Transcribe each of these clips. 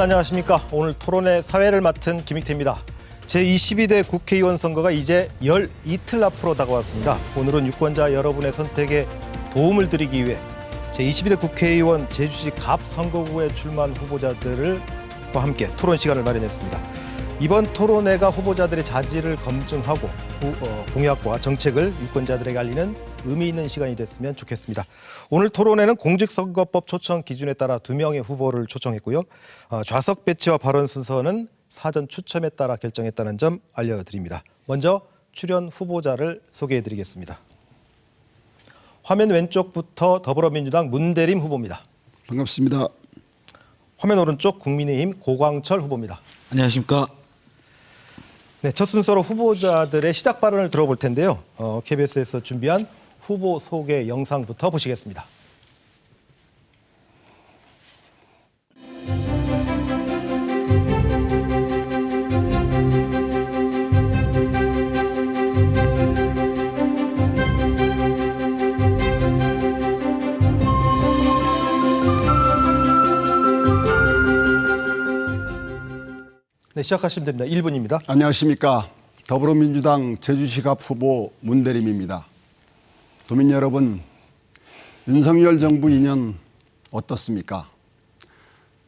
안녕하십니까. 오늘 토론의 사회를 맡은 김익태입니다. 제22대 국회의원 선거가 이제 12틀 앞으로 다가왔습니다. 오늘은 유권자 여러분의 선택에 도움을 드리기 위해 제22대 국회의원 제주시 갑 선거구에 출마한 후보자들과 함께 토론 시간을 마련했습니다. 이번 토론회가 후보자들의 자질을 검증하고 공약과 정책을 유권자들에게 알리는 의미 있는 시간이 됐으면 좋겠습니다. 오늘 토론회는 공직선거법 초청 기준에 따라 2명의 후보를 초청했고요. 좌석 배치와 발언 순서는 사전 추첨에 따라 결정했다는 점 알려드립니다. 먼저 출연 후보자를 소개해드리겠습니다. 화면 왼쪽부터 더불어민주당 문대림 후보입니다. 반갑습니다. 화면 오른쪽 국민의힘 고광철 후보입니다. 안녕하십니까. 네, 첫 순서로 후보자들의 시작 발언을 들어볼 텐데요. KBS에서 준비한 후보 소개 영상부터 보시겠습니다. 네, 시작하시면 됩니다. 1분입니다. 안녕하십니까. 더불어민주당 제주시 갑 후보 문대림입니다. 도민 여러분, 윤석열 정부 2년 어떻습니까?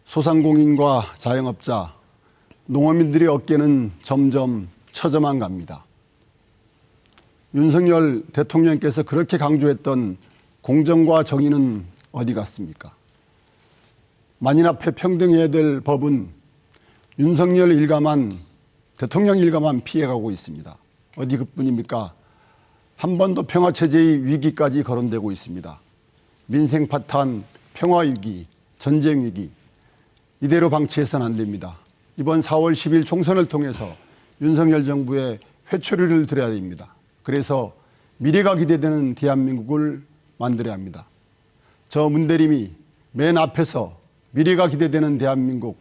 소상공인과 자영업자, 농어민들의 어깨는 점점 처져만 갑니다. 윤석열 대통령께서 그렇게 강조했던 공정과 정의는 어디 갔습니까? 만인 앞에 평등해야 될 법은 윤석열 일가만, 대통령 일가만 피해가고 있습니다. 어디 그뿐입니까? 한반도 평화체제의 위기까지 거론되고 있습니다. 민생 파탄, 평화위기, 전쟁위기, 이대로 방치해서는 안 됩니다. 이번 4월 10일 총선을 통해서 윤석열 정부에 회초리를 들여야 됩니다. 그래서 미래가 기대되는 대한민국을 만들어야 합니다. 저 문대림이 맨 앞에서 미래가 기대되는 대한민국,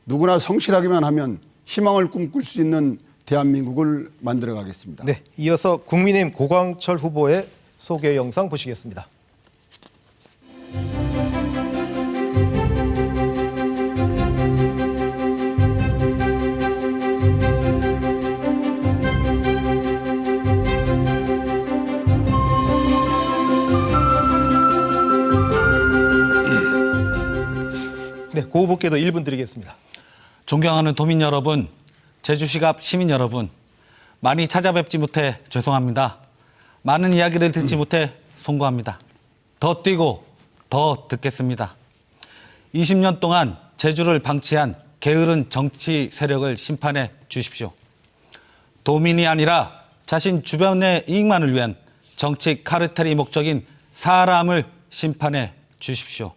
누구나 성실하기만 하면 희망을 꿈꿀 수 있는 대한민국을 만들어 가겠습니다. 네, 이어서 국민의힘 고광철 후보의 소개 영상 보시겠습니다. 네, 고 후보께도 1분 드리겠습니다. 존경하는 도민 여러분, 제주시 갑 시민 여러분, 많이 찾아뵙지 못해 죄송합니다. 많은 이야기를 듣지 못해 송구합니다. 더 뛰고 더 듣겠습니다. 20년 동안 제주를 방치한 게으른 정치 세력을 심판해 주십시오. 도민이 아니라 자신 주변의 이익만을 위한 정치 카르텔이 목적인 사람을 심판해 주십시오.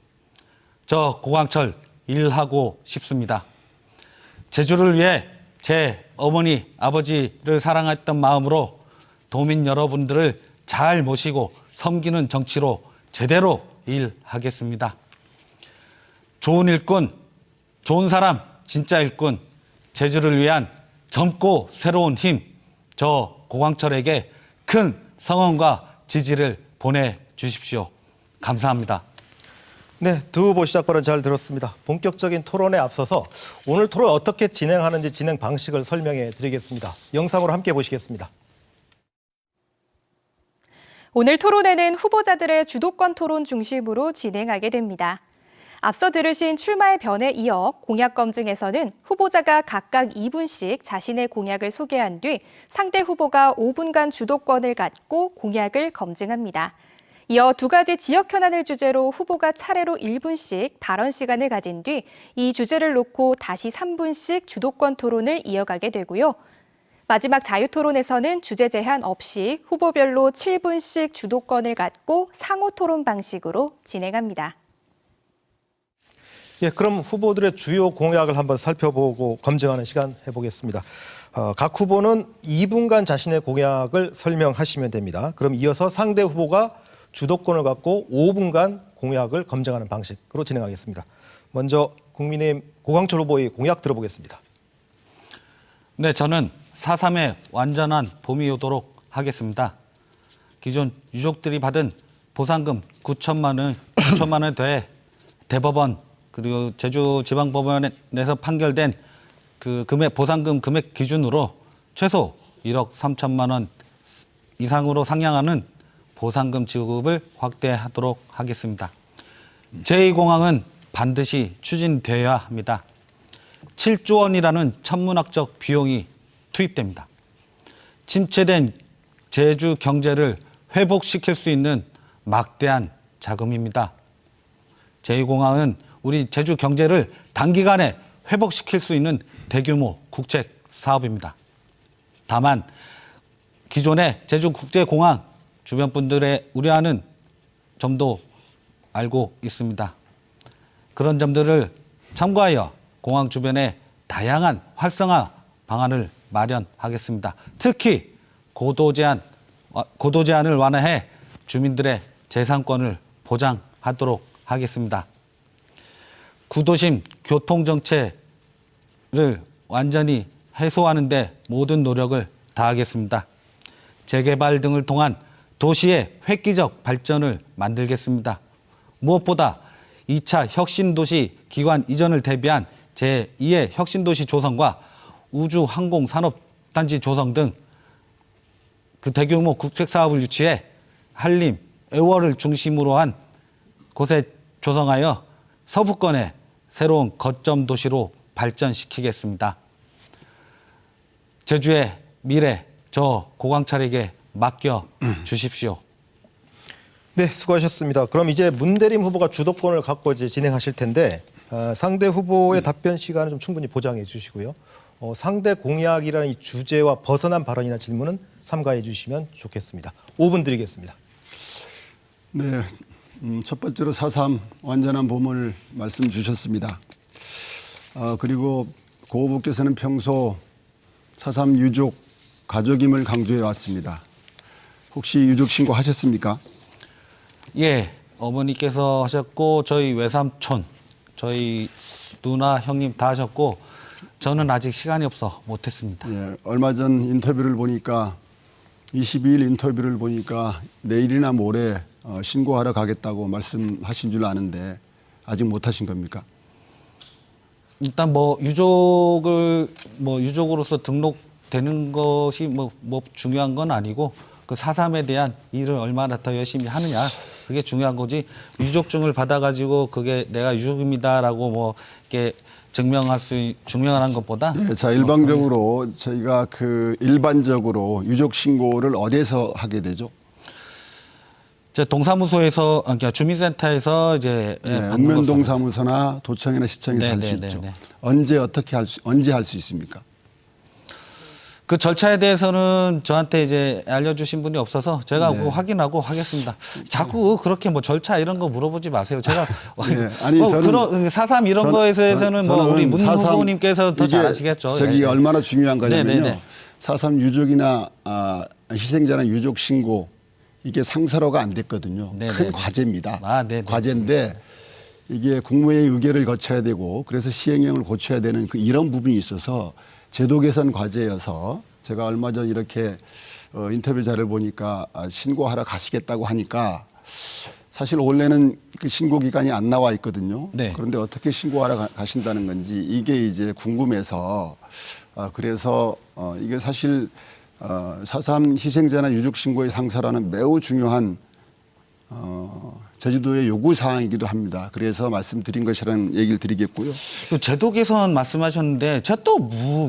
저 고광철 일하고 싶습니다. 제주를 위해 제 어머니, 아버지를 사랑했던 마음으로 도민 여러분들을 잘 모시고 섬기는 정치로 제대로 일하겠습니다. 좋은 일꾼, 좋은 사람, 진짜 일꾼, 제주를 위한 젊고 새로운 힘, 저 고광철에게 큰 성원과 지지를 보내주십시오. 감사합니다. 네, 두 후보 시작 발언 잘 들었습니다. 본격적인 토론에 앞서서 오늘 토론 어떻게 진행하는지 진행 방식을 설명해 드리겠습니다. 영상으로 함께 보시겠습니다. 오늘 토론회는 후보자들의 주도권 토론 중심으로 진행하게 됩니다. 앞서 들으신 출마의 변에 이어 공약 검증에서는 후보자가 각각 2분씩 자신의 공약을 소개한 뒤 상대 후보가 5분간 주도권을 갖고 공약을 검증합니다. 이어 2가지 지역 현안을 주제로 후보가 차례로 1분씩 발언 시간을 가진 뒤 이 주제를 놓고 다시 3분씩 주도권 토론을 이어가게 되고요. 마지막 자유토론에서는 주제 제한 없이 후보별로 7분씩 주도권을 갖고 상호 토론 방식으로 진행합니다. 예, 그럼 후보들의 주요 공약을 한번 살펴보고 검증하는 시간 해보겠습니다. 각 후보는 2분간 자신의 공약을 설명하시면 됩니다. 그럼 이어서 상대 후보가 주도권을 갖고 5분간 공약을 검증하는 방식으로 진행하겠습니다. 먼저 국민의힘 고광철 후보의 공약 들어보겠습니다. 네, 저는 4.3의 완전한 봄이 오도록 하겠습니다. 기존 유족들이 받은 보상금 9천만 원 더해 대법원 그리고 제주지방법원에서 판결된 그 금액 보상금 금액 기준으로 최소 1억 3천만 원 이상으로 상향하는 보상금 지급을 확대하도록 하겠습니다. 제2공항은 반드시 추진되어야 합니다. 7조 원이라는 천문학적 비용이 투입됩니다. 침체된 제주 경제를 회복시킬 수 있는 막대한 자금입니다. 제2공항은 우리 제주 경제를 단기간에 회복시킬 수 있는 대규모 국책 사업입니다. 다만 기존의 제주국제공항 주변 분들의 우려하는 점도 알고 있습니다. 그런 점들을 참고하여 공항 주변에 다양한 활성화 방안을 마련하겠습니다. 특히 고도 제한을 완화해 주민들의 재산권을 보장하도록 하겠습니다. 구도심 교통정체를 완전히 해소하는 데 모든 노력을 다하겠습니다. 재개발 등을 통한 도시의 획기적 발전을 만들겠습니다. 무엇보다 2차 혁신도시 기관 이전을 대비한 제2의 혁신도시 조성과 우주항공산업단지 조성 등 그 대규모 국책사업을 유치해 한림, 애월을 중심으로 한 곳에 조성하여 서부권의 새로운 거점 도시로 발전시키겠습니다. 제주의 미래 저 고광철에게 맡겨 주십시오. 네, 수고하셨습니다. 그럼 이제 문대림 후보가 주도권을 갖고 이제 진행하실 텐데 상대 후보의 답변 시간을 좀 충분히 보장해 주시고요. 상대 공약이라는 이 주제와 벗어난 발언이나 질문은 삼가해 주시면 좋겠습니다. 5분 드리겠습니다. 네, 첫 번째로 4.3 완전한 보물 말씀 주셨습니다. 그리고 고 후보께서는 평소 4.3 유족 가족임을 강조해 왔습니다. 혹시 유족 신고 하셨습니까? 예, 어머니께서 하셨고 저희 외삼촌, 저희 누나, 형님 다 하셨고 저는 아직 시간이 없어 못했습니다. 예, 얼마 전 인터뷰를 보니까 22일 인터뷰를 보니까 내일이나 모레 신고하러 가겠다고 말씀하신 줄 아는데 아직 못하신 겁니까? 일단 뭐 유족으로서 등록되는 것이 뭐 중요한 건 아니고 그 4.3에 대한 일을 얼마나 더 열심히 하느냐 그게 중요한 거지. 유족증을 받아가지고 그게 내가 유족입니다라고 뭐 이렇게 증명하는 것보다. 네, 자 일방적으로 저희가 일반적으로 유족 신고를 어디에서 하게 되죠? 제 동사무소에서 그러니까 주민센터에서 이제 읍면동 사무소나 도청이나 시청에서 할 수 있죠. 언제 할 수 있습니까? 그 절차에 대해서는 저한테 이제 알려주신 분이 없어서 제가 그거 확인하고 하겠습니다. 자꾸 그렇게 뭐 절차 이런 거 물어보지 마세요. 제가 네, 아니 저는 4.3 이런 거에서는 뭐 우리 문 후보님께서 더 잘 아시겠죠. 저기 얼마나 중요한 거냐면요. 4.3 유족이나 희생자나 유족 신고 이게 상설화가 안 됐거든요. 큰 과제입니다. 과제인데 이게 국무회의 의결을 거쳐야 되고 그래서 시행령을 고쳐야 되는 이런 부분이 있어서 제도 개선 과제여서 제가 얼마 전 이렇게 인터뷰 자료를 보니까 신고하러 가시겠다고 하니까 사실 원래는 그 신고 기간이 안 나와 있거든요. 그런데 어떻게 신고하러 가신다는 건지 이게 이제 궁금해서 그래서 이게 사실 4.3 희생자나 유족 신고의 상설화는 매우 중요한 제주도의 요구 사항이기도 합니다. 그래서 말씀드린 것이라는 얘기를 드리겠고요. 또 제도 개선 말씀하셨는데 제가 또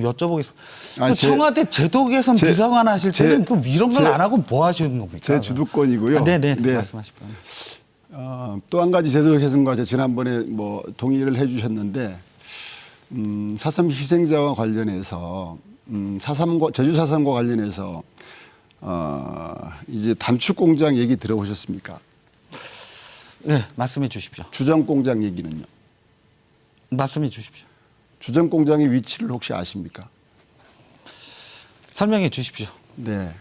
여쭤보겠습니다. 청와대 제도 개선 비서관 하실 때는 이런 걸 안 하고 뭐 하시는 겁니까? 제 주도권이고요. 네. 말씀하십시오. 또 한 가지 제도 개선과 지난번에 뭐 동의를 해주셨는데 4.3 희생자와 관련해서 제주 4.3과 관련해서 이제 단축 공장 얘기 들어보셨습니까? 네, 말씀해 주십시오. 주정 공장 얘기는요? 말씀해 주십시오. 주정 공장의 위치를 혹시 아십니까? 설명해 주십시오. 네.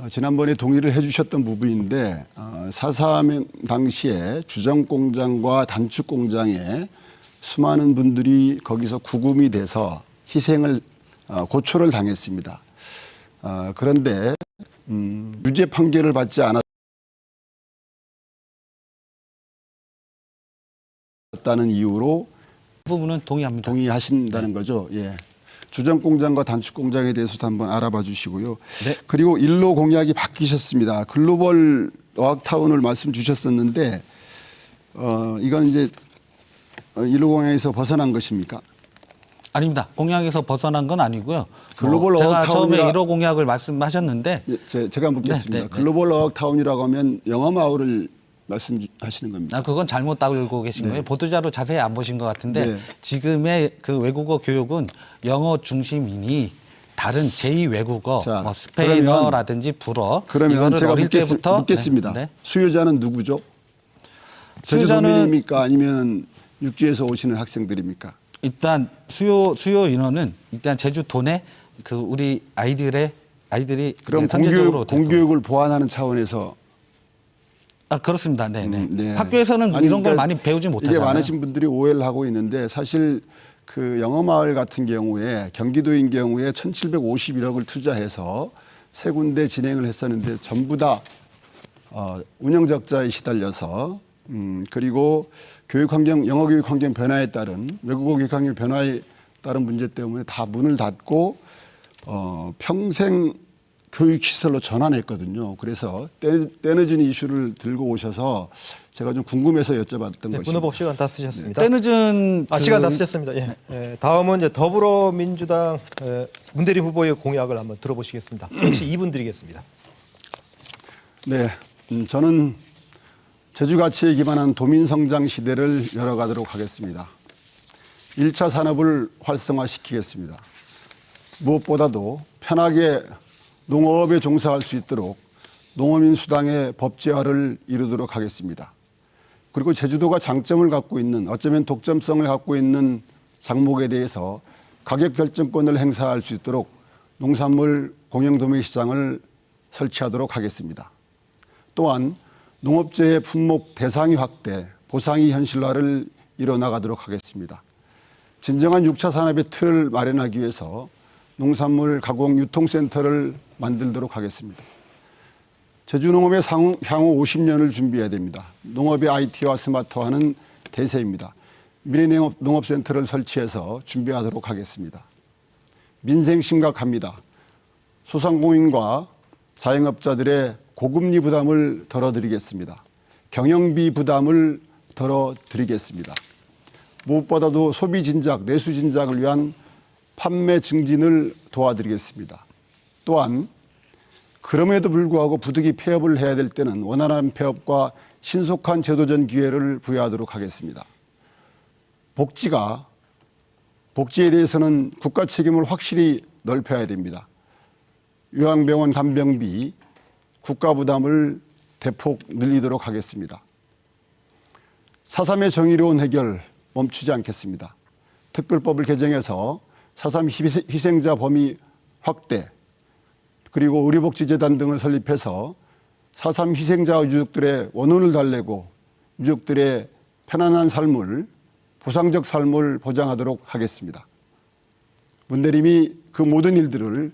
지난번에 동의를 해주셨던 부분인데 4.3 당시에 주정 공장과 단축 공장에 수많은 분들이 거기서 구금이 돼서 고초를 당했습니다. 그런데 유죄 판결을 받지 낮다는 이유로 그 부분은 동의합니다. 동의하신다는 거죠. 예. 주정 공장과 단축 공장에 대해서도 한번 알아봐 주시고요. 네. 그리고 일로 공약이 바뀌셨습니다. 글로벌 어학타운을 말씀 주셨었는데 이건 이제 일로 공약에서 벗어난 것입니까? 아닙니다. 공약에서 벗어난 건 아니고요. 글로벌 제가 어학타운이라- 처음에 1호 공약을 말씀하셨는데 예, 제가 묻겠습니다. 네, 네, 네. 글로벌 어학타운이라고 하면 영어 마을을 말씀하시는 겁니다. 그건 잘못 알고 계신 거예요. 보도자료 자세히 안 보신 것 같은데 네. 지금의 그 외국어 교육은 영어 중심이니 다른 제2 외국어, 자, 뭐 스페인어라든지 불어 그러면 이거를 제가 어릴 때부터 묻겠습니다. 네, 네. 수요자는 누구죠? 수요자는 제주도민입니까? 아니면 육지에서 오시는 학생들입니까? 일단 수요 인원은 일단 제주 도내 그 우리 아이들이 그럼 선제적으로 공교육을 보완하는 차원에서 그렇습니다. 네, 네. 네. 학교에서는 아니, 이런 걸 그러니까 많이 배우지 못하잖아요. 이게 많으신 분들이 오해를 하고 있는데 사실 그 영어 마을 같은 경우에 경기도인 경우에 1,751억을 투자해서 세 군데 진행을 했었는데 전부 다 운영 적자에 시달려서 그리고 교육 환경 영어 교육 환경 변화에 따른 외국어 교육 환경 변화에 따른 문제 때문에 다 문을 닫고 평생 교육 시설로 전환했거든요. 그래서 때늦은 이슈를 들고 오셔서 제가 좀 궁금해서 여쭤봤던 네, 것입니다. 문호법 시간 다 쓰셨습니다. 때늦은 시간 다 쓰셨습니다. 예. 다음은 이제 더불어민주당 문대림 후보의 공약을 한번 들어보시겠습니다. 혹시 2분 드리겠습니다. 네, 저는 제주 가치에 기반한 도민 성장 시대를 열어가도록 하겠습니다. 1차 산업을 활성화시키겠습니다. 무엇보다도 편하게 농업에 종사할 수 있도록 농어민 수당의 법제화를 이루도록 하겠습니다. 그리고 제주도가 장점을 갖고 있는 어쩌면 독점성을 갖고 있는 작목에 대해서 가격 결정권을 행사할 수 있도록 농산물 공영도매시장을 설치하도록 하겠습니다. 또한 농업재해 품목 대상위 확대, 보상이 현실화를 이뤄나가도록 하겠습니다. 진정한 6차 산업의 틀을 마련하기 위해서 농산물 가공 유통센터를 만들도록 하겠습니다. 제주농업의 향후 50년을 준비해야 됩니다. 농업의 IT와 스마트화는 대세입니다. 미래농업센터를 설치해서 준비하도록 하겠습니다. 민생 심각합니다. 소상공인과 자영업자들의 고금리 부담을 덜어드리겠습니다. 경영비 부담을 덜어드리겠습니다. 무엇보다도 소비 진작, 내수 진작을 위한 판매 증진을 도와드리겠습니다. 또한 그럼에도 불구하고 부득이 폐업을 해야 될 때는 원활한 폐업과 신속한 재도전 기회를 부여하도록 하겠습니다. 복지에 대해서는 국가 책임을 확실히 넓혀야 됩니다. 요양병원 간병비 국가 부담을 대폭 늘리도록 하겠습니다. 4.3의 정의로운 해결 멈추지 않겠습니다. 특별법을 개정해서 4.3 희생자 범위 확대 그리고 의료복지재단 등을 설립해서 4.3 희생자 유족들의 원혼을 달래고 유족들의 편안한 삶을 보상적 삶을 보장하도록 하겠습니다. 문대림이 그 모든 일들을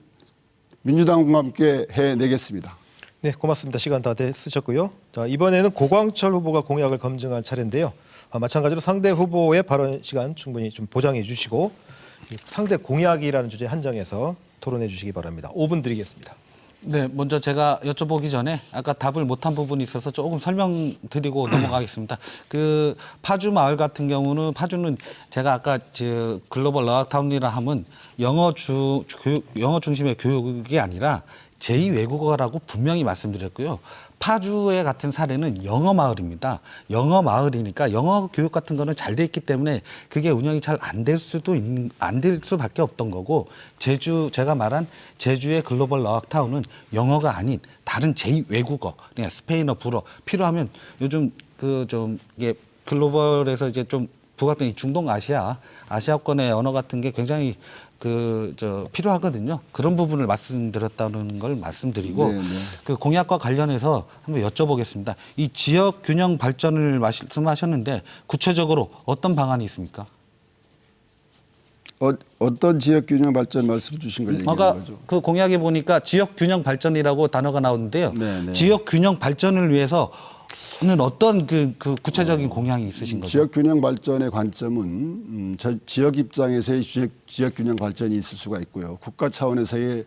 민주당과 함께 해내겠습니다. 네, 고맙습니다. 시간 다 쓰셨고요. 자, 이번에는 고광철 후보가 공약을 검증할 차례인데요. 마찬가지로 상대 후보의 발언 시간 충분히 좀 보장해 주시고 상대 공약이라는 주제 한정해서 토론해 주시기 바랍니다. 5분 드리겠습니다. 네, 먼저 제가 여쭤보기 전에 아까 답을 못한 부분이 있어서 조금 설명드리고 넘어가겠습니다. 그 파주 마을 같은 경우는 파주는 제가 아까 글로벌 어학타운이라 하면 영어 중심의 교육이 아니라 제2 외국어라고 분명히 말씀드렸고요. 파주의 같은 사례는 영어 마을입니다. 영어 마을이니까 영어 교육 같은 거는 잘 돼 있기 때문에 그게 운영이 잘 안 될 수밖에 없던 거고 제가 말한 제주의 글로벌 어학타운은 영어가 아닌 다른 제2 외국어, 그냥 스페인어, 불어 필요하면 요즘 이게 글로벌에서 이제 좀 부각된 중동 아시아권의 언어 같은 게 굉장히 필요하거든요. 그런 부분을 말씀드렸다는 걸 말씀드리고 네, 네. 그 공약과 관련해서 한번 여쭤보겠습니다. 이 지역 균형 발전을 말씀하셨는데 구체적으로 어떤 방안이 있습니까? 어떤 지역 균형 발전 말씀 주신 걸 얘기하는 거죠? 그 공약에 보니까 지역 균형 발전이라고 단어가 나오는데요. 네, 네. 지역 균형 발전을 위해서 어떤 그 구체적인 공약이 있으신 거죠? 지역 균형 발전의 관점은 지역 입장에서의 지역 균형 발전이 있을 수가 있고요. 국가 차원에서의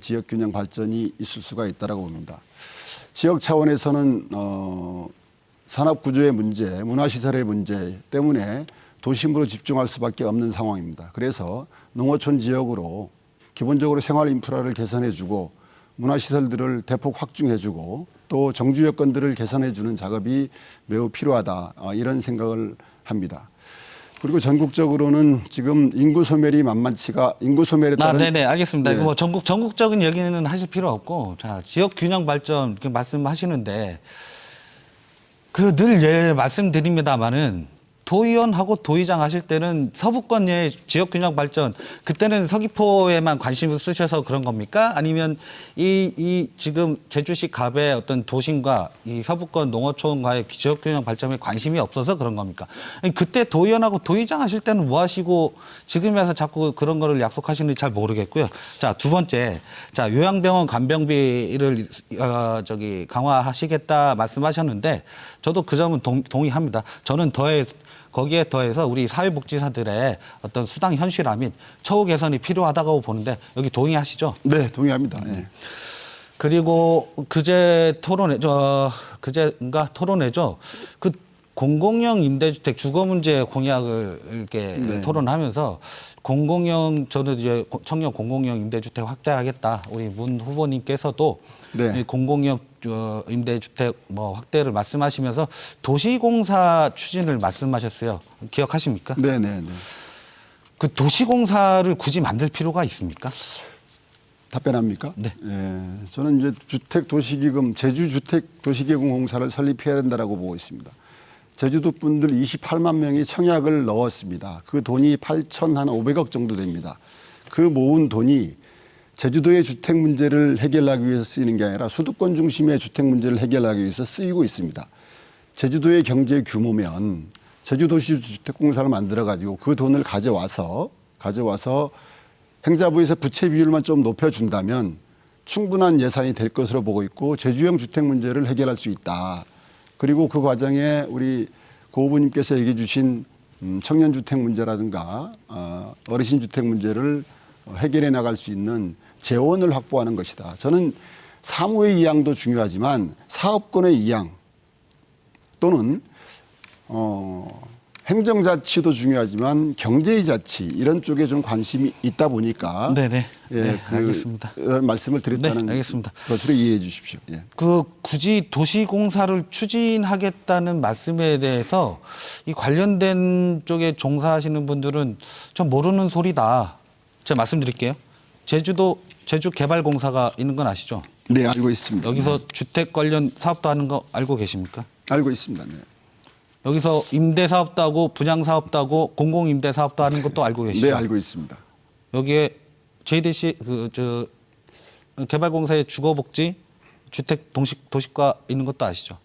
지역 균형 발전이 있을 수가 있다라고 봅니다. 지역 차원에서는 산업 구조의 문제, 문화 시설의 문제 때문에 도심으로 집중할 수밖에 없는 상황입니다. 그래서 농어촌 지역으로 기본적으로 생활 인프라를 개선해주고 문화 시설들을 대폭 확충해주고 또 정주 여건들을 개선해주는 작업이 매우 필요하다 이런 생각을 합니다. 그리고 전국적으로는 지금 인구 소멸이 인구 소멸에 따른 네네 알겠습니다. 네. 뭐 전국적인 얘기는 하실 필요 없고 자 지역 균형 발전 이렇게 말씀하시는데 그 늘 말씀드립니다만은 도의원하고 도의장 하실 때는 서부권의 지역 균형 발전 그때는 서귀포에만 관심을 쓰셔서 그런 겁니까? 아니면 이 지금 제주시 갑의 어떤 도심과 이 서부권 농어촌과의 지역 균형 발전에 관심이 없어서 그런 겁니까? 아니, 그때 도의원하고 도의장 하실 때는 뭐 하시고 지금에 와서 자꾸 그런 거를 약속하시는지 잘 모르겠고요. 자, 두 번째. 자, 요양병원 간병비를 강화하시겠다 말씀하셨는데 저도 그 점은 동의합니다. 저는 거기에 더해서 우리 사회복지사들의 어떤 수당 현실화 및 처우 개선이 필요하다고 보는데 여기 동의하시죠? 네, 동의합니다. 네. 그리고 그제인가 토론회죠. 그 공공형 임대주택 주거 문제 공약을 이렇게 네. 토론하면서 저는 이제 청년 공공형 임대주택 확대하겠다. 우리 문 후보님께서도 네. 이 공공형 임대주택 확대를 말씀하시면서 도시공사 추진을 말씀하셨어요. 기억하십니까? 네, 네, 네. 그 도시공사를 굳이 만들 필요가 있습니까? 답변합니까? 네. 예, 저는 이제 주택도시기금, 제주주택도시기금 공사를 설립해야 된다라고 보고 있습니다. 제주도 분들 28만 명이 청약을 넣었습니다. 그 돈이 8,500억 정도 됩니다. 그 모은 돈이 제주도의 주택 문제를 해결하기 위해서 쓰이는 게 아니라 수도권 중심의 주택 문제를 해결하기 위해서 쓰이고 있습니다. 제주도의 경제 규모면 제주도시 주택공사를 만들어가지고 그 돈을 가져와서 행자부에서 부채 비율만 좀 높여준다면 충분한 예산이 될 것으로 보고 있고 제주형 주택 문제를 해결할 수 있다. 그리고 그 과정에 우리 고 후보님께서 얘기해 주신 청년주택 문제라든가 어르신 주택 문제를 해결해 나갈 수 있는 재원을 확보하는 것이다. 저는 사무의 이양도 중요하지만 사업권의 이양 또는 행정자치도 중요하지만 경제의 자치 이런 쪽에 좀 관심이 있다 보니까 네네. 예, 네, 알겠습니다. 이런 말씀을 드렸다는 네, 알겠습니다. 것으로 이해해 주십시오. 예. 굳이 도시공사를 추진하겠다는 말씀에 대해서 이 관련된 쪽에 종사하시는 분들은 전 모르는 소리다. 제가 말씀드릴게요. 제주개발공사가 있는 건 아시죠? 네, 알고 있습니다. 여기서 주택 관련 사업도 하는 거 알고 계십니까? 알고 있습니다. 네. 여기서 임대 사업도 하고 분양 사업도 하고 공공 임대 사업도 하는 것도 알고 계시죠? 네, 알고 있습니다. 여기에 JDC 개발공사의 주거복지 주택 도시과 있는 것도 아시죠?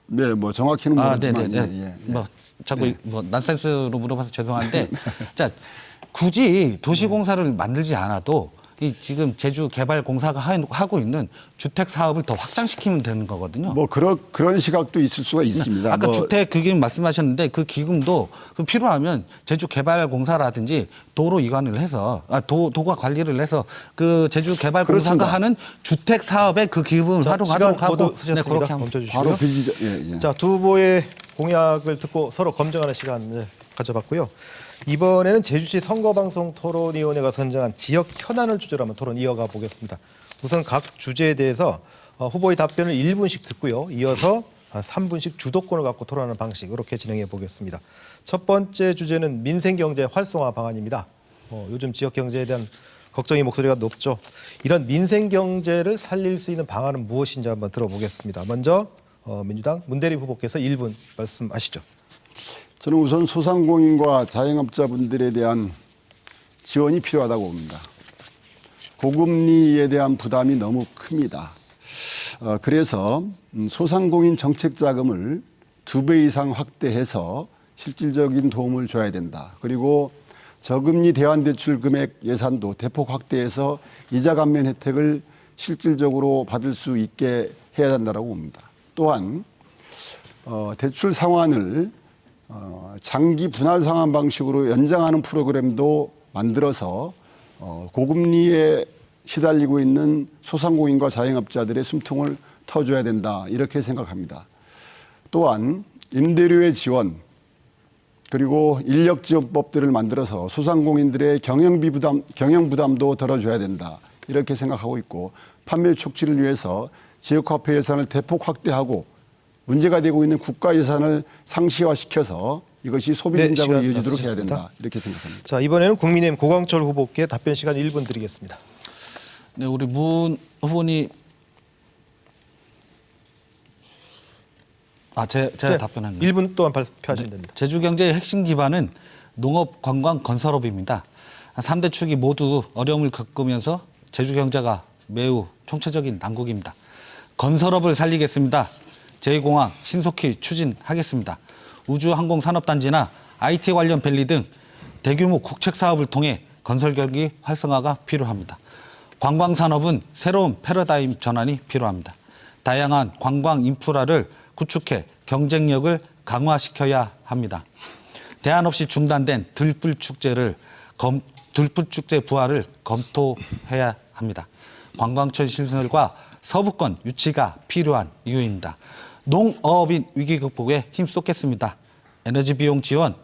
네, 뭐 정확히는 모르지만 네네네. 예. 자꾸 난센스로 물어봐서 죄송한데, 자 굳이 도시공사를 만들지 않아도 이 지금 제주개발공사가 하고 있는 주택 사업을 더 확장시키면 되는 거거든요. 뭐 그런 시각도 있을 수가 있습니다. 아까 주택 그 기금 말씀하셨는데 그 기금도 필요하면 제주개발공사라든지 도로 이관을 해서 도가 관리를 해서 그 제주개발공사가 그렇습니다. 하는 주택 사업에 그 기금을 활용하도록 시간 모두 하고 쓰셨습니다. 그렇게 하면 멈춰주시고요. 바로 예. 자, 두 후보의 공약을 듣고 서로 검증하는 시간을 가져봤고요. 이번에는 제주시 선거방송 토론위원회가 선정한 지역 현안을 주제로 한번 토론 이어가 보겠습니다. 우선 각 주제에 대해서 후보의 답변을 1분씩 듣고요. 이어서 3분씩 주도권을 갖고 토론하는 방식 이렇게 진행해 보겠습니다. 첫 번째 주제는 민생경제 활성화 방안입니다. 요즘 지역 경제에 대한 걱정의 목소리가 높죠. 이런 민생경제를 살릴 수 있는 방안은 무엇인지 한번 들어보겠습니다. 먼저 민주당 문대리 후보께서 1분 말씀하시죠. 저는 우선 소상공인과 자영업자분들에 대한 지원이 필요하다고 봅니다. 고금리에 대한 부담이 너무 큽니다. 그래서 소상공인 정책 자금을 2배 이상 확대해서 실질적인 도움을 줘야 된다. 그리고 저금리 대환대출 금액 예산도 대폭 확대해서 이자 감면 혜택을 실질적으로 받을 수 있게 해야 된다고 봅니다. 또한 대출 상환을 장기 분할 상환 방식으로 연장하는 프로그램도 만들어서 고금리에 시달리고 있는 소상공인과 자영업자들의 숨통을 터줘야 된다 이렇게 생각합니다. 또한 임대료의 지원 그리고 인력지원법들을 만들어서 소상공인들의 경영 부담도 덜어줘야 된다 이렇게 생각하고 있고 판매 촉진을 위해서 지역화폐 예산을 대폭 확대하고 문제가 되고 있는 국가 예산을 상시화시켜서 이것이 소비 네, 성장으로 시간 이어지도록 해야 마치겠습니다. 된다 이렇게 생각합니다. 자, 이번에는 국민의힘 고광철 후보께 답변 시간 1분 드리겠습니다. 네, 우리 문 후보님. 제가 네, 답변합니다. 1분 동안 발표하시면 됩니다. 제주 경제의 핵심 기반은 농업, 관광, 건설업입니다. 3대 축이 모두 어려움을 겪으면서 제주 경제가 매우 총체적인 난국입니다. 건설업을 살리겠습니다. 제2공항 신속히 추진하겠습니다. 우주항공산업단지나 IT 관련 밸리 등 대규모 국책 사업을 통해 건설 경기 활성화가 필요합니다. 관광산업은 새로운 패러다임 전환이 필요합니다. 다양한 관광 인프라를 구축해 경쟁력을 강화시켜야 합니다. 대안 없이 중단된 들불축제 부활을 검토해야 합니다. 관광청 시설과 서부권 유치가 필요한 이유입니다. 농어업인 위기 극복에 힘쏟겠습니다. 에너지 비용 지원,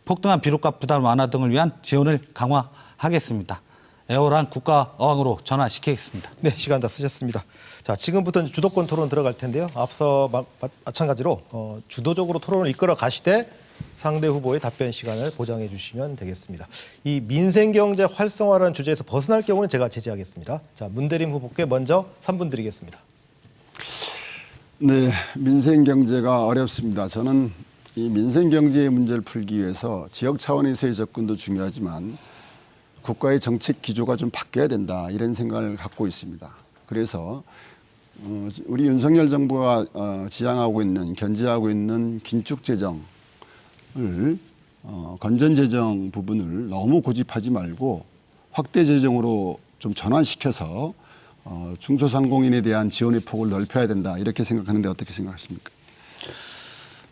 폭등한 비료값 부담 완화 등을 위한 지원을 강화하겠습니다. 애월한 국가 어항으로 전환시키겠습니다. 네, 시간 다 쓰셨습니다. 자, 지금부터는 주도권 토론 들어갈 텐데요. 앞서 마찬가지로 주도적으로 토론을 이끌어 가시되 상대 후보의 답변 시간을 보장해 주시면 되겠습니다. 이 민생경제 활성화라는 주제에서 벗어날 경우는 제가 제지하겠습니다. 자, 문대림 후보께 먼저 3분 드리겠습니다. 네, 민생경제가 어렵습니다. 저는 이 민생경제의 문제를 풀기 위해서 지역 차원에서의 접근도 중요하지만 국가의 정책 기조가 좀 바뀌어야 된다 이런 생각을 갖고 있습니다. 그래서 우리 윤석열 정부가 지향하고 있는 견제하고 있는 긴축재정을 건전재정 부분을 너무 고집하지 말고 확대재정으로 좀 전환시켜서 중소상공인에 대한 지원의 폭을 넓혀야 된다 이렇게 생각하는데 어떻게 생각하십니까?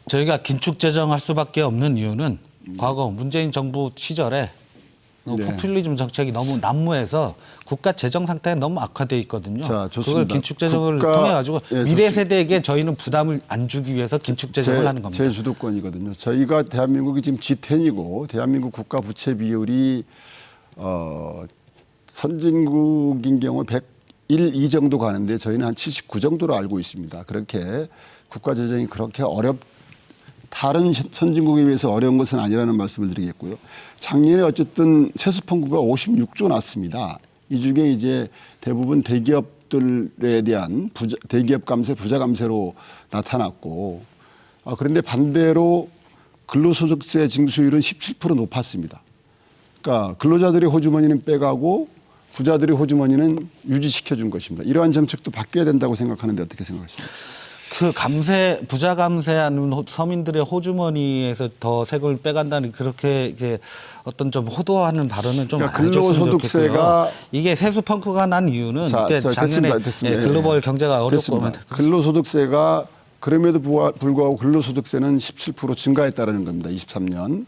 저희가 긴축재정할 수밖에 없는 이유는 과거 문재인 정부 시절에 네. 포퓰리즘 정책이 너무 난무해서 국가 재정 상태가 너무 악화돼 있거든요. 자, 좋습니다. 그걸 긴축재정을 통해 가지고 미래 세대에게 저희는 부담을 안 주기 위해서 긴축재정을 하는 겁니다. 제 주도권이거든요. 저희가 대한민국이 지금 G10이고 대한민국 국가 부채 비율이 선진국인 경우 101, 2 정도 가는데 저희는 한 79 정도로 알고 있습니다. 그렇게 국가 재정이 그렇게 다른 선진국에 비해서 어려운 것은 아니라는 말씀을 드리겠고요. 작년에 어쨌든 세수펑크가 56조 났습니다. 이 중에 이제 대부분 대기업들에 대한 대기업 감세, 부자 감세로 나타났고 그런데 반대로 근로소득세 징수율은 17% 높았습니다. 그러니까 근로자들의 호주머니는 빼가고 부자들의 호주머니는 유지시켜준 것입니다. 이러한 정책도 바뀌어야 된다고 생각하는데 어떻게 생각하십니까? 그 부자 감세하는 서민들의 호주머니에서 더 세금을 빼간다는 그렇게 이제 어떤 좀 호도하는 발언은 좀 그러니까 안 해줬으면 근로소득세가 이게 세수 펑크가 난 이유는 그때 작년에 됐습니다. 글로벌 경제가 어렵고 근로소득세가 그럼에도 불구하고 근로소득세는 17% 증가했다는 겁니다. 23년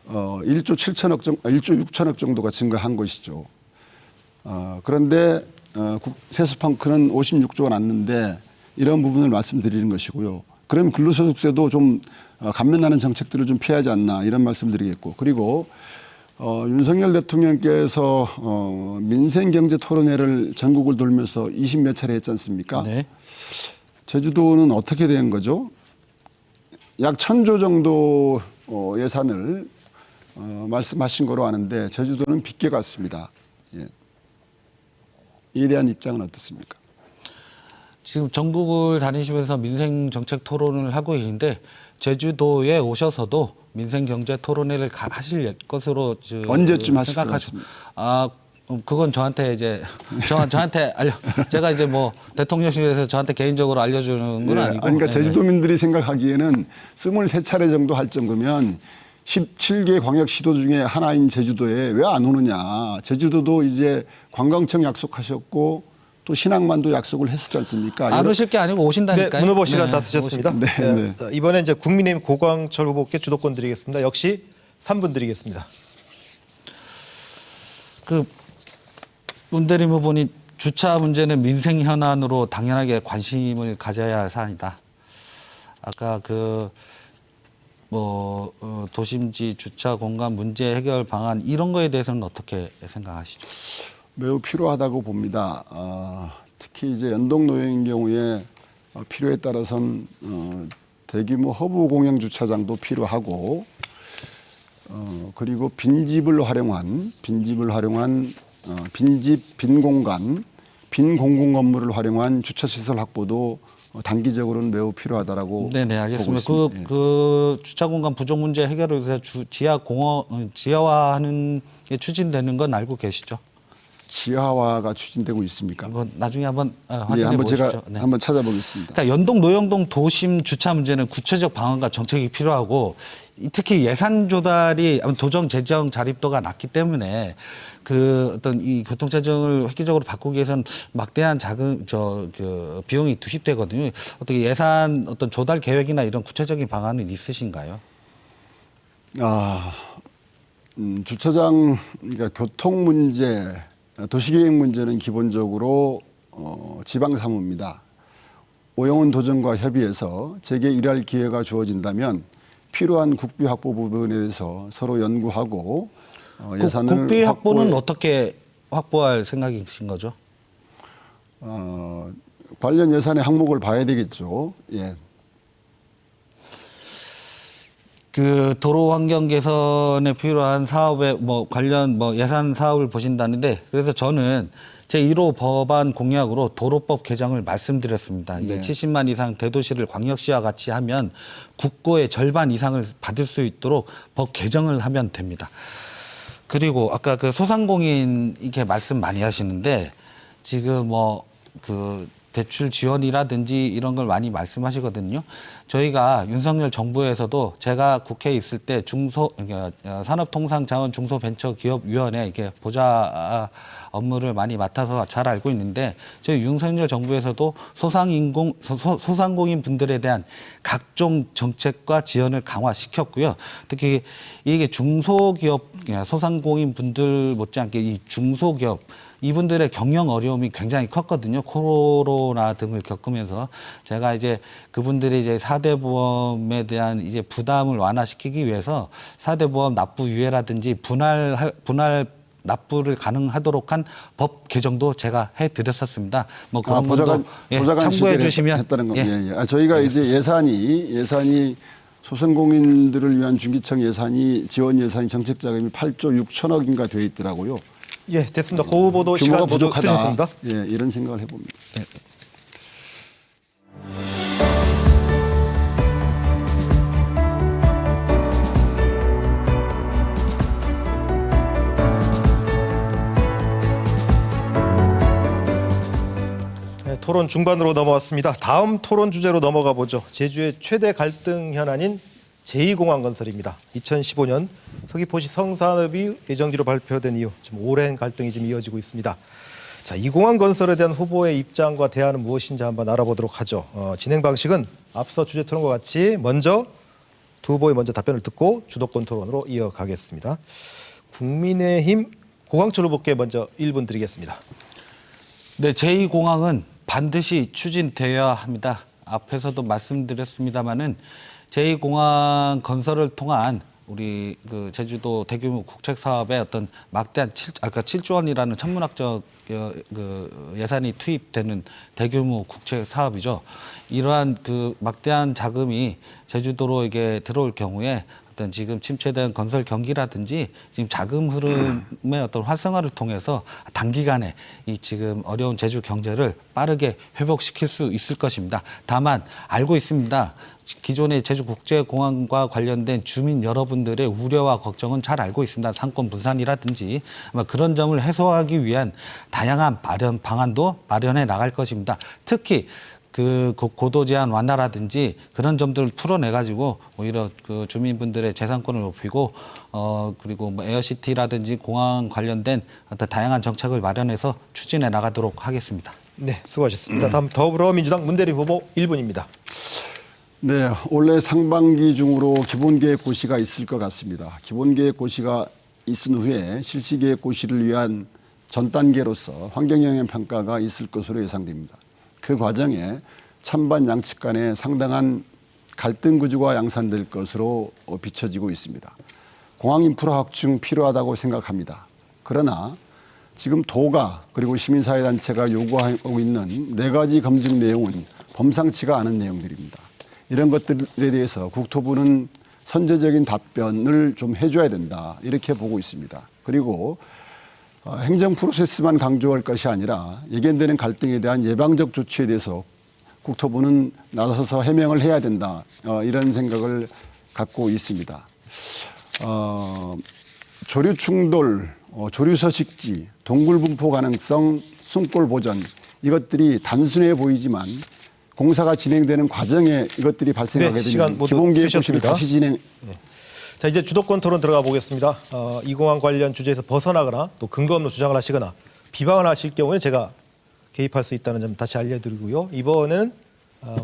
1조 6천억 정도가 증가한 것이죠. 그런데 세수 펑크는 56조가 났는데 이런 부분을 말씀드리는 것이고요. 그럼 근로소득세도 좀 감면하는 정책들을 좀 피하지 않나 이런 말씀드리겠고 그리고 윤석열 대통령께서 민생경제 토론회를 전국을 돌면서 20몇 차례 했지 않습니까? 네. 제주도는 어떻게 된 거죠? 약 1,000조 정도 예산을 말씀하신 거로 아는데 제주도는 빗겨 갔습니다. 예. 이에 대한 입장은 어떻습니까? 지금 전국을 다니시면서 민생 정책 토론을 하고 계신데 제주도에 오셔서도 민생 경제 토론회를 하실 것으로 언제쯤 하실 것 같습니까? 그건 저한테 저한테 제가 이제 뭐 대통령실에서 저한테 개인적으로 알려주는 건 아니고. 그러니까 제주도민들이 생각하기에는 23차례 정도 할 정도면 17개 광역시도 중에 하나인 제주도에 왜 안 오느냐. 제주도도 이제 관광청 약속하셨고 또 신앙만도 약속을 했었지 않습니까? 안 오실 게 아니고 네, 오신다니까요. 문 후보 시간 네, 다 쓰셨습니다. 네, 네. 자, 이번에 이제 국민의힘 고광철 후보께 주도권 드리겠습니다. 역시 3분 드리겠습니다. 문대림 후보님 주차 문제는 민생 현안으로 당연하게 관심을 가져야 할 사안이다. 아까 도심지 주차 공간 문제 해결 방안 이런 거에 대해서는 어떻게 생각하시죠? 매우 필요하다고 봅니다. 특히 이제 연동 노형인 경우에 필요에 따라선 대규모 허브 공영 주차장도 필요하고 그리고 빈집을 활용한 빈집, 빈 공간, 빈 공공 건물을 활용한 주차 시설 확보도 단기적으로는 매우 필요하다라고 네네 알겠습니다. 보고 있습니다. 그 주차 공간 부족 문제 해결을 위해서 지하화하는 게 추진되는 건 알고 계시죠? 지하화가 추진되고 있습니까? 이건 나중에 한번 예, 확인해 한번 보십시오. 제가 네. 한번 찾아보겠습니다. 그러니까 연동 노영동 도심 주차 문제는 구체적 방안과 정책이 필요하고 특히 예산 조달이 도정 재정 자립도가 낮기 때문에 그 어떤 이 교통 재정을 획기적으로 바꾸기 위해서는 막대한 비용이 투입되거든요. 어떻게 예산 어떤 조달 계획이나 이런 구체적인 방안은 있으신가요? 주차장 그러니까 교통 문제, 도시계획 문제는 기본적으로 지방 사무입니다. 오영훈 도정과 협의해서 제게 일할 기회가 주어진다면 필요한 국비 확보 부분에 대해서 서로 연구하고 예산을 국비 확보는 어떻게 확보할 생각이신 거죠? 관련 예산의 항목을 봐야 되겠죠. 예. 그 도로 환경 개선에 필요한 사업에 관련 예산 사업을 보신다는데 그래서 저는 제1호 법안 공약으로 도로법 개정을 말씀드렸습니다. 이게 네. 70만 이상 대도시를 광역시와 같이 하면 국고의 절반 이상을 받을 수 있도록 법 개정을 하면 됩니다. 그리고 아까 그 소상공인 이렇게 말씀 많이 하시는데 지금 대출 지원이라든지 이런 걸 많이 말씀하시거든요. 저희가 윤석열 정부에서도 제가 국회에 있을 때 산업통상자원 중소벤처기업위원회 이렇게 보좌 업무를 많이 맡아서 잘 알고 있는데 저희 윤석열 정부에서도 소상공인 분들에 대한 각종 정책과 지원을 강화시켰고요. 특히 이게 중소기업 소상공인 분들 못지않게 이 중소기업 이분들의 경영 어려움이 굉장히 컸거든요. 코로나 등을 겪으면서 제가 이제 그분들이 이제 4대 보험에 대한 이제 부담을 완화시키기 위해서 4대 보험 납부 유예라든지 분할 납부를 가능하도록 한 법 개정도 제가 해드렸었습니다. 그런 것도 참고해 주시면 했다는 거. 예. 저희가 이제 예산이 소상공인들을 위한 중기청 예산이 지원 예산이 정책 자금이 8조 6천억인가 돼 있더라고요. 예, 됐습니다. 고 후보도 시간 규모가 모두 부족하다. 쓰셨습니다. 예, 이런 생각을 해봅니다. 네, 토론 중반으로 넘어왔습니다. 다음 토론 주제로 넘어가 보죠. 제주의 최대 갈등 현안인 제2공항 건설입니다. 2015년 서귀포시 성산읍이 예정지로 발표된 이후 지금 오랜 갈등이 지금 이어지고 있습니다. 자, 이 공항 건설에 대한 후보의 입장과 대안은 무엇인지 한번 알아보도록 하죠. 진행 방식은 앞서 주제 토론과 같이 먼저 두 후보의 먼저 답변을 듣고 주도권 토론으로 이어가겠습니다. 국민의힘 고광철 후보께 먼저 1분 드리겠습니다. 네, 제2공항은 반드시 추진되어야 합니다. 앞에서도 말씀드렸습니다마는 제2공항 건설을 통한 우리 그 제주도 대규모 국책 사업에 어떤 막대한 7조 원이라는 천문학적 예산이 투입되는 대규모 국책 사업이죠. 이러한 그 막대한 자금이 제주도로 이게 들어올 경우에 어떤 지금 침체된 건설 경기라든지 지금 자금 흐름의 어떤 활성화를 통해서 단기간에 이 지금 어려운 제주 경제를 빠르게 회복시킬 수 있을 것입니다. 다만 알고 있습니다. 기존의 제주국제공항과 관련된 주민 여러분들의 우려와 걱정은 잘 알고 있습니다. 상권 분산이라든지 아마 그런 점을 해소하기 위한 다양한 방안도 마련해 나갈 것입니다. 특히 그 고도 제한 완화라든지 그런 점들을 풀어내가지고 오히려 그 주민분들의 재산권을 높이고 그리고 에어시티라든지 공항 관련된 어떤 다양한 정책을 마련해서 추진해 나가도록 하겠습니다. 네, 수고하셨습니다. 다음 더불어민주당 문대림 후보 1분입니다. 네, 올해 상반기 중으로 기본계획 고시가 있을 것 같습니다. 기본계획 고시가 있은 후에 실시계획 고시를 위한 전 단계로서 환경영향 평가가 있을 것으로 예상됩니다. 그 과정에 찬반 양측 간에 상당한 갈등 구조가 양산될 것으로 비춰지고 있습니다. 공항 인프라 확충 필요하다고 생각합니다. 그러나 지금 도가 그리고 시민사회단체가 요구하고 있는 4가지 검증 내용은 범상치가 않은 내용들입니다. 이런 것들에 대해서 국토부는 선제적인 답변을 좀 해줘야 된다 이렇게 보고 있습니다. 그리고 행정 프로세스만 강조할 것이 아니라 예견되는 갈등에 대한 예방적 조치에 대해서 국토부는 나서서 해명을 해야 된다 이런 생각을 갖고 있습니다. 조류 충돌, 조류 서식지, 동굴 분포 가능성, 숨골 보전 이것들이 단순해 보이지만 공사가 진행되는 과정에 이것들이 발생하게 네, 시간 되면 모두 기본계획 고시를 쓰셨습니다. 다시 진행. 자, 이제 주도권 토론 들어가 보겠습니다. 이 공항 관련 주제에서 벗어나거나 또 근거 없는 주장을 하시거나 비방을 하실 경우에는 제가 개입할 수 있다는 점 다시 알려드리고요. 이번에는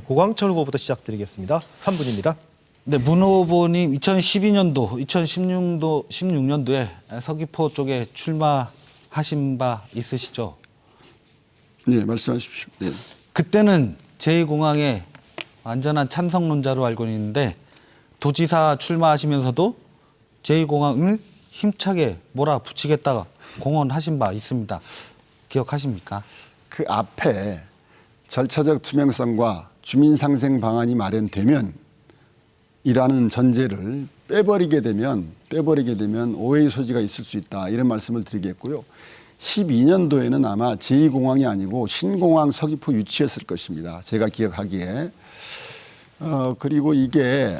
고광철 후보부터 시작드리겠습니다. 3분입니다. 네, 문 후보님 2012년도, 2016년도에 서귀포 쪽에 출마하신 바 있으시죠? 네, 말씀하십시오. 네. 그때는 제2공항의 완전한 찬성론자로 알고 있는데 도지사 출마하시면서도 제2공항을 힘차게 몰아붙이겠다 공언하신 바 있습니다. 기억하십니까? 그 앞에 절차적 투명성과 주민 상생 방안이 마련되면 이라는 전제를 빼버리게 되면 오해의 소지가 있을 수 있다 이런 말씀을 드리겠고요. 12년도에는 아마 제2공항이 아니고 신공항 서귀포 유치했을 것입니다. 제가 기억하기에. 그리고 이게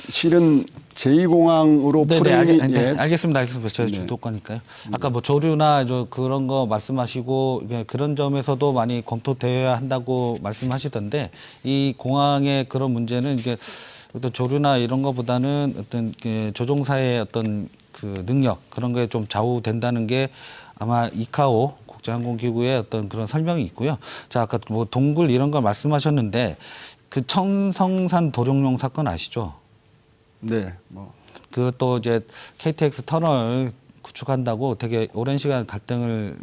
실은 제2공항으로 프레임이 알겠습니다. 저희 주도권이니까요. 아까 뭐 조류나 그런 거 말씀하시고 그런 점에서도 많이 검토되어야 한다고 말씀하시던데 이 공항의 그런 문제는 이제 어떤 조류나 이런 거보다는 어떤 조종사의 어떤 그 능력 그런 거에 좀 좌우된다는 게 아마 이카오 국제항공기구의 어떤 그런 설명이 있고요. 자, 아까 뭐 동굴 이런 걸 말씀하셨는데 그 청성산 도룡뇽 사건 아시죠? 네. 그것도 이제 KTX 터널 구축한다고 되게 오랜 시간 갈등이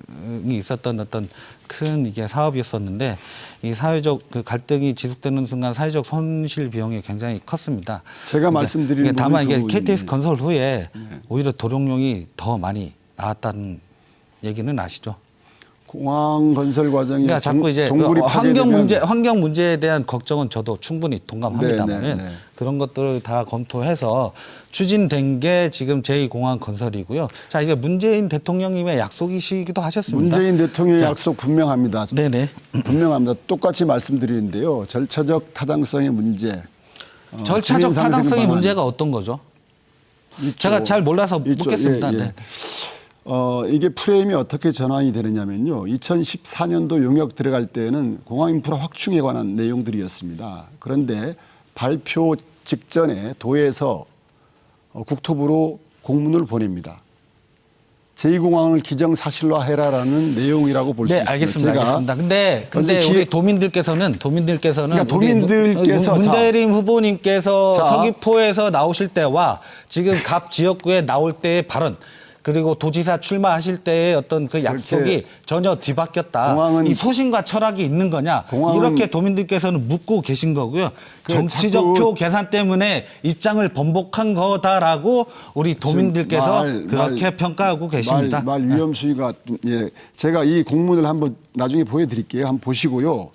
있었던 어떤 큰 이게 사업이었었는데 이 사회적 그 갈등이 지속되는 순간 사회적 손실 비용이 굉장히 컸습니다. 제가 말씀드리는 다만 이게 그 KTX 건설 후에 오히려 도룡뇽이 더 많이 나왔다는 얘기는 아시죠? 공항 건설 과정이 그러니까 자꾸 이제 동굴이 환경 문제에 대한 걱정은 저도 충분히 동감합니다만은 네. 그런 것들을 다 검토해서 추진된 게 지금 제2공항 건설이고요. 자, 이제 문재인 대통령님의 약속이시기도 하셨습니다. 문재인 대통령의 약속 분명합니다. 네네. 분명합니다. 똑같이 말씀드리는데요. 절차적 타당성의 문제. 절차적 타당성의 문제가 어떤 거죠? 있죠. 제가 잘 몰라서 묻겠습니다. 예. 네. 이게 프레임이 어떻게 전환이 되느냐면요. 2014년도 용역 들어갈 때는 공항 인프라 확충에 관한 내용들이었습니다. 그런데 발표 직전에 도에서 국토부로 공문을 보냅니다. 제2공항을 기정사실화해라라는 내용이라고 볼 수 있습니다. 알겠습니다. 근데 우리 도민들께서는 그러니까 도민들께서 문대림 후보님께서 서귀포에서 나오실 때와 지금 갑 지역구에 나올 때의 발언 그리고 도지사 출마하실 때의 어떤 그 약속이 전혀 뒤바뀌었다. 이 소신과 철학이 있는 거냐. 이렇게 도민들께서는 묻고 계신 거고요. 정치적 표 계산 때문에 입장을 번복한 거다라고 우리 도민들께서 그렇게 평가하고 계십니다. 말 위험수위가 제가 이 공문을 한번 나중에 보여드릴게요. 한번 보시고요.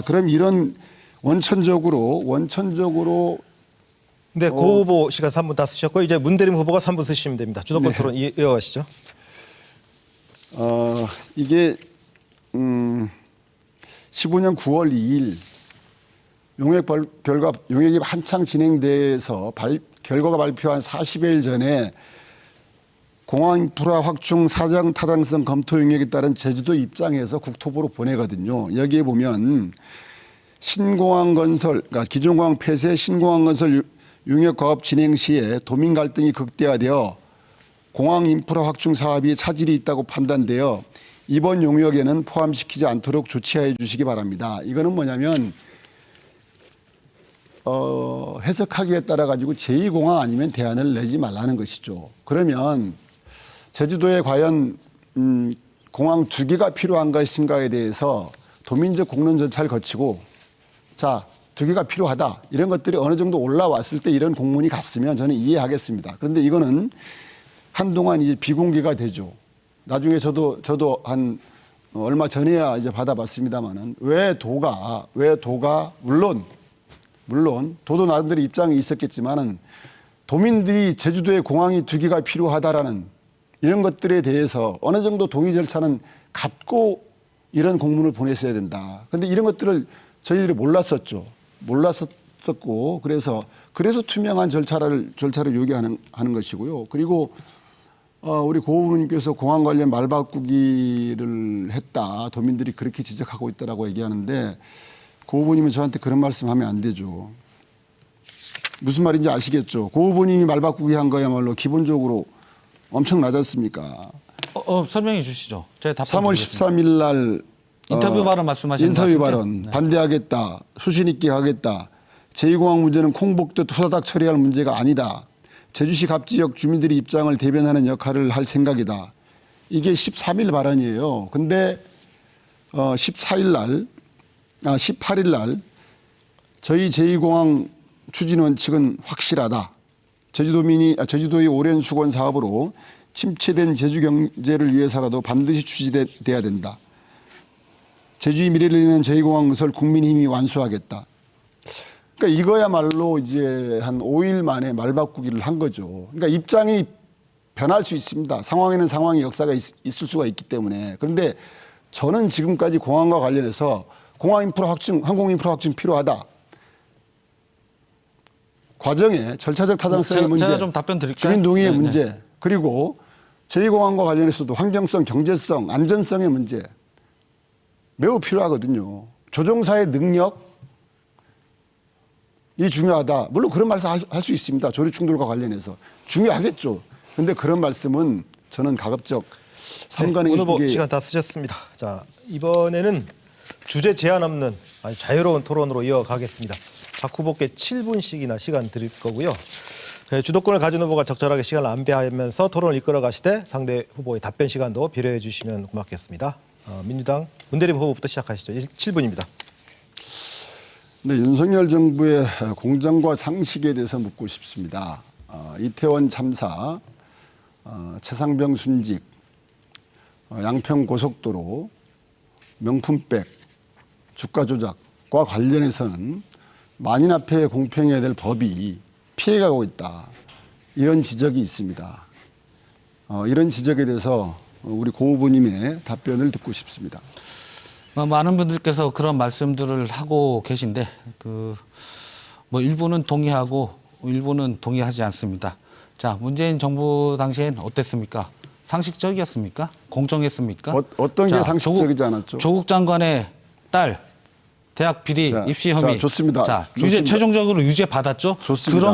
그럼 이런 원천적으로 네, 고 후보 시간 3분 다 쓰셨고 이제 문대림 후보가 3분 쓰시면 됩니다. 주도권 토론 이어가시죠. 이게 15년 9월 2일 용역이 한창 진행돼서 결과가 발표한 40여일 전에 공항 인프라 확충 사정 타당성 검토 용역에 따른 제주도 입장에서 국토부로 보내거든요. 여기에 보면 신공항 건설, 그러니까 기존 공항 폐쇄 신공항 건설 용역 과업 진행 시에 도민 갈등이 극대화되어 공항 인프라 확충 사업이 차질이 있다고 판단되어 이번 용역에는 포함시키지 않도록 조치해 주시기 바랍니다. 이거는 뭐냐면 해석하기에 따라 가지고 제2공항 아니면 대안을 내지 말라는 것이죠. 그러면 제주도에 과연 공항 2개가 필요한 것인가에 대해서 도민적 공론 절차를 거치고 자 2개가 필요하다 이런 것들이 어느 정도 올라왔을 때 이런 공문이 갔으면 저는 이해하겠습니다. 그런데 이거는 한동안 이제 비공개가 되죠. 나중에 저도 한 얼마 전에야 이제 받아봤습니다만은 왜 도가 물론 도도 나름대로 입장이 있었겠지만은 도민들이 제주도에 공항이 2개가 필요하다라는 이런 것들에 대해서 어느 정도 동의 절차는 갖고 이런 공문을 보냈어야 된다. 그런데 이런 것들을 저희들이 몰랐었고 그래서 투명한 절차를 요구하는 것이고요. 그리고 우리 고 후보님께서 공항 관련 말 바꾸기를 했다. 도민들이 그렇게 지적하고 있다라고 얘기하는데 고 후보님은 저한테 그런 말씀하면 안 되죠. 무슨 말인지 아시겠죠? 고 후보님이 말 바꾸기 한 거야말로 기본적으로 엄청 낮지 않습니까? 설명해 주시죠. 제가 답변 3월 드리겠습니다. 13일 날 인터뷰 발언 말씀하시는 것 인터뷰 같은데. 발언 네. 반대하겠다. 수신 있게 가겠다. 제2공항 문제는 콩복도 투사닥 처리할 문제가 아니다. 제주시 갑 지역 주민들의 입장을 대변하는 역할을 할 생각이다. 이게 13일 발언이에요. 근데 18일 날 저희 제2공항 추진 원칙은 확실하다. 제주도의 오랜 수건 사업으로 침체된 제주 경제를 위해서라도 반드시 추진돼야 된다. 제주의 미래를 위한 제2공항 건설 국민힘이 완수하겠다. 그러니까 이거야말로 이제 한 5일 만에 말 바꾸기를 한 거죠. 그러니까 입장이 변할 수 있습니다. 상황에는 상황의 역사가 있을 수가 있기 때문에. 그런데 저는 지금까지 공항과 관련해서 공항 인프라 확충, 항공 인프라 확충 필요하다. 과정에 절차적 타당성의 문제, 제가 좀 답변 드릴까요? 주민 동의의 네, 문제, 네. 그리고 제2공항과 관련해서도 환경성, 경제성, 안전성의 문제 매우 필요하거든요. 조종사의 능력이 중요하다. 물론 그런 말씀 할 수 있습니다. 조류 충돌과 관련해서. 중요하겠죠. 그런데 그런 말씀은 저는 가급적 삼가는 오늘 게 시간 다 쓰셨습니다. 자, 이번에는 주제 제한 없는 아주 자유로운 토론으로 이어가겠습니다. 각 후보께 7분씩이나 시간 드릴 거고요. 주도권을 가진 후보가 적절하게 시간을 안배하면서 토론을 이끌어 가시되 상대 후보의 답변 시간도 배려해 주시면 고맙겠습니다. 민주당 문대림 후보부터 시작하시죠. 7분입니다. 네, 윤석열 정부의 공정과 상식에 대해서 묻고 싶습니다. 이태원 참사, 최상병 순직, 양평 고속도로, 명품백, 주가 조작과 관련해서는 만인 앞에 공평해야 될 법이 피해가고 있다. 이런 지적이 있습니다. 이런 지적에 대해서 우리 고 후보님의 답변을 듣고 싶습니다. 많은 분들께서 그런 말씀들을 하고 계신데 일부는 동의하고 일부는 동의하지 않습니다. 자, 문재인 정부 당시엔 어땠습니까? 상식적이었습니까? 공정했습니까? 어떤 게 상식적이지 않았죠? 조국 장관의 딸 대학 비리 입시 혐의. 자, 좋습니다. 자, 좋습니다. 최종적으로 유죄 받았죠. 좋습니다.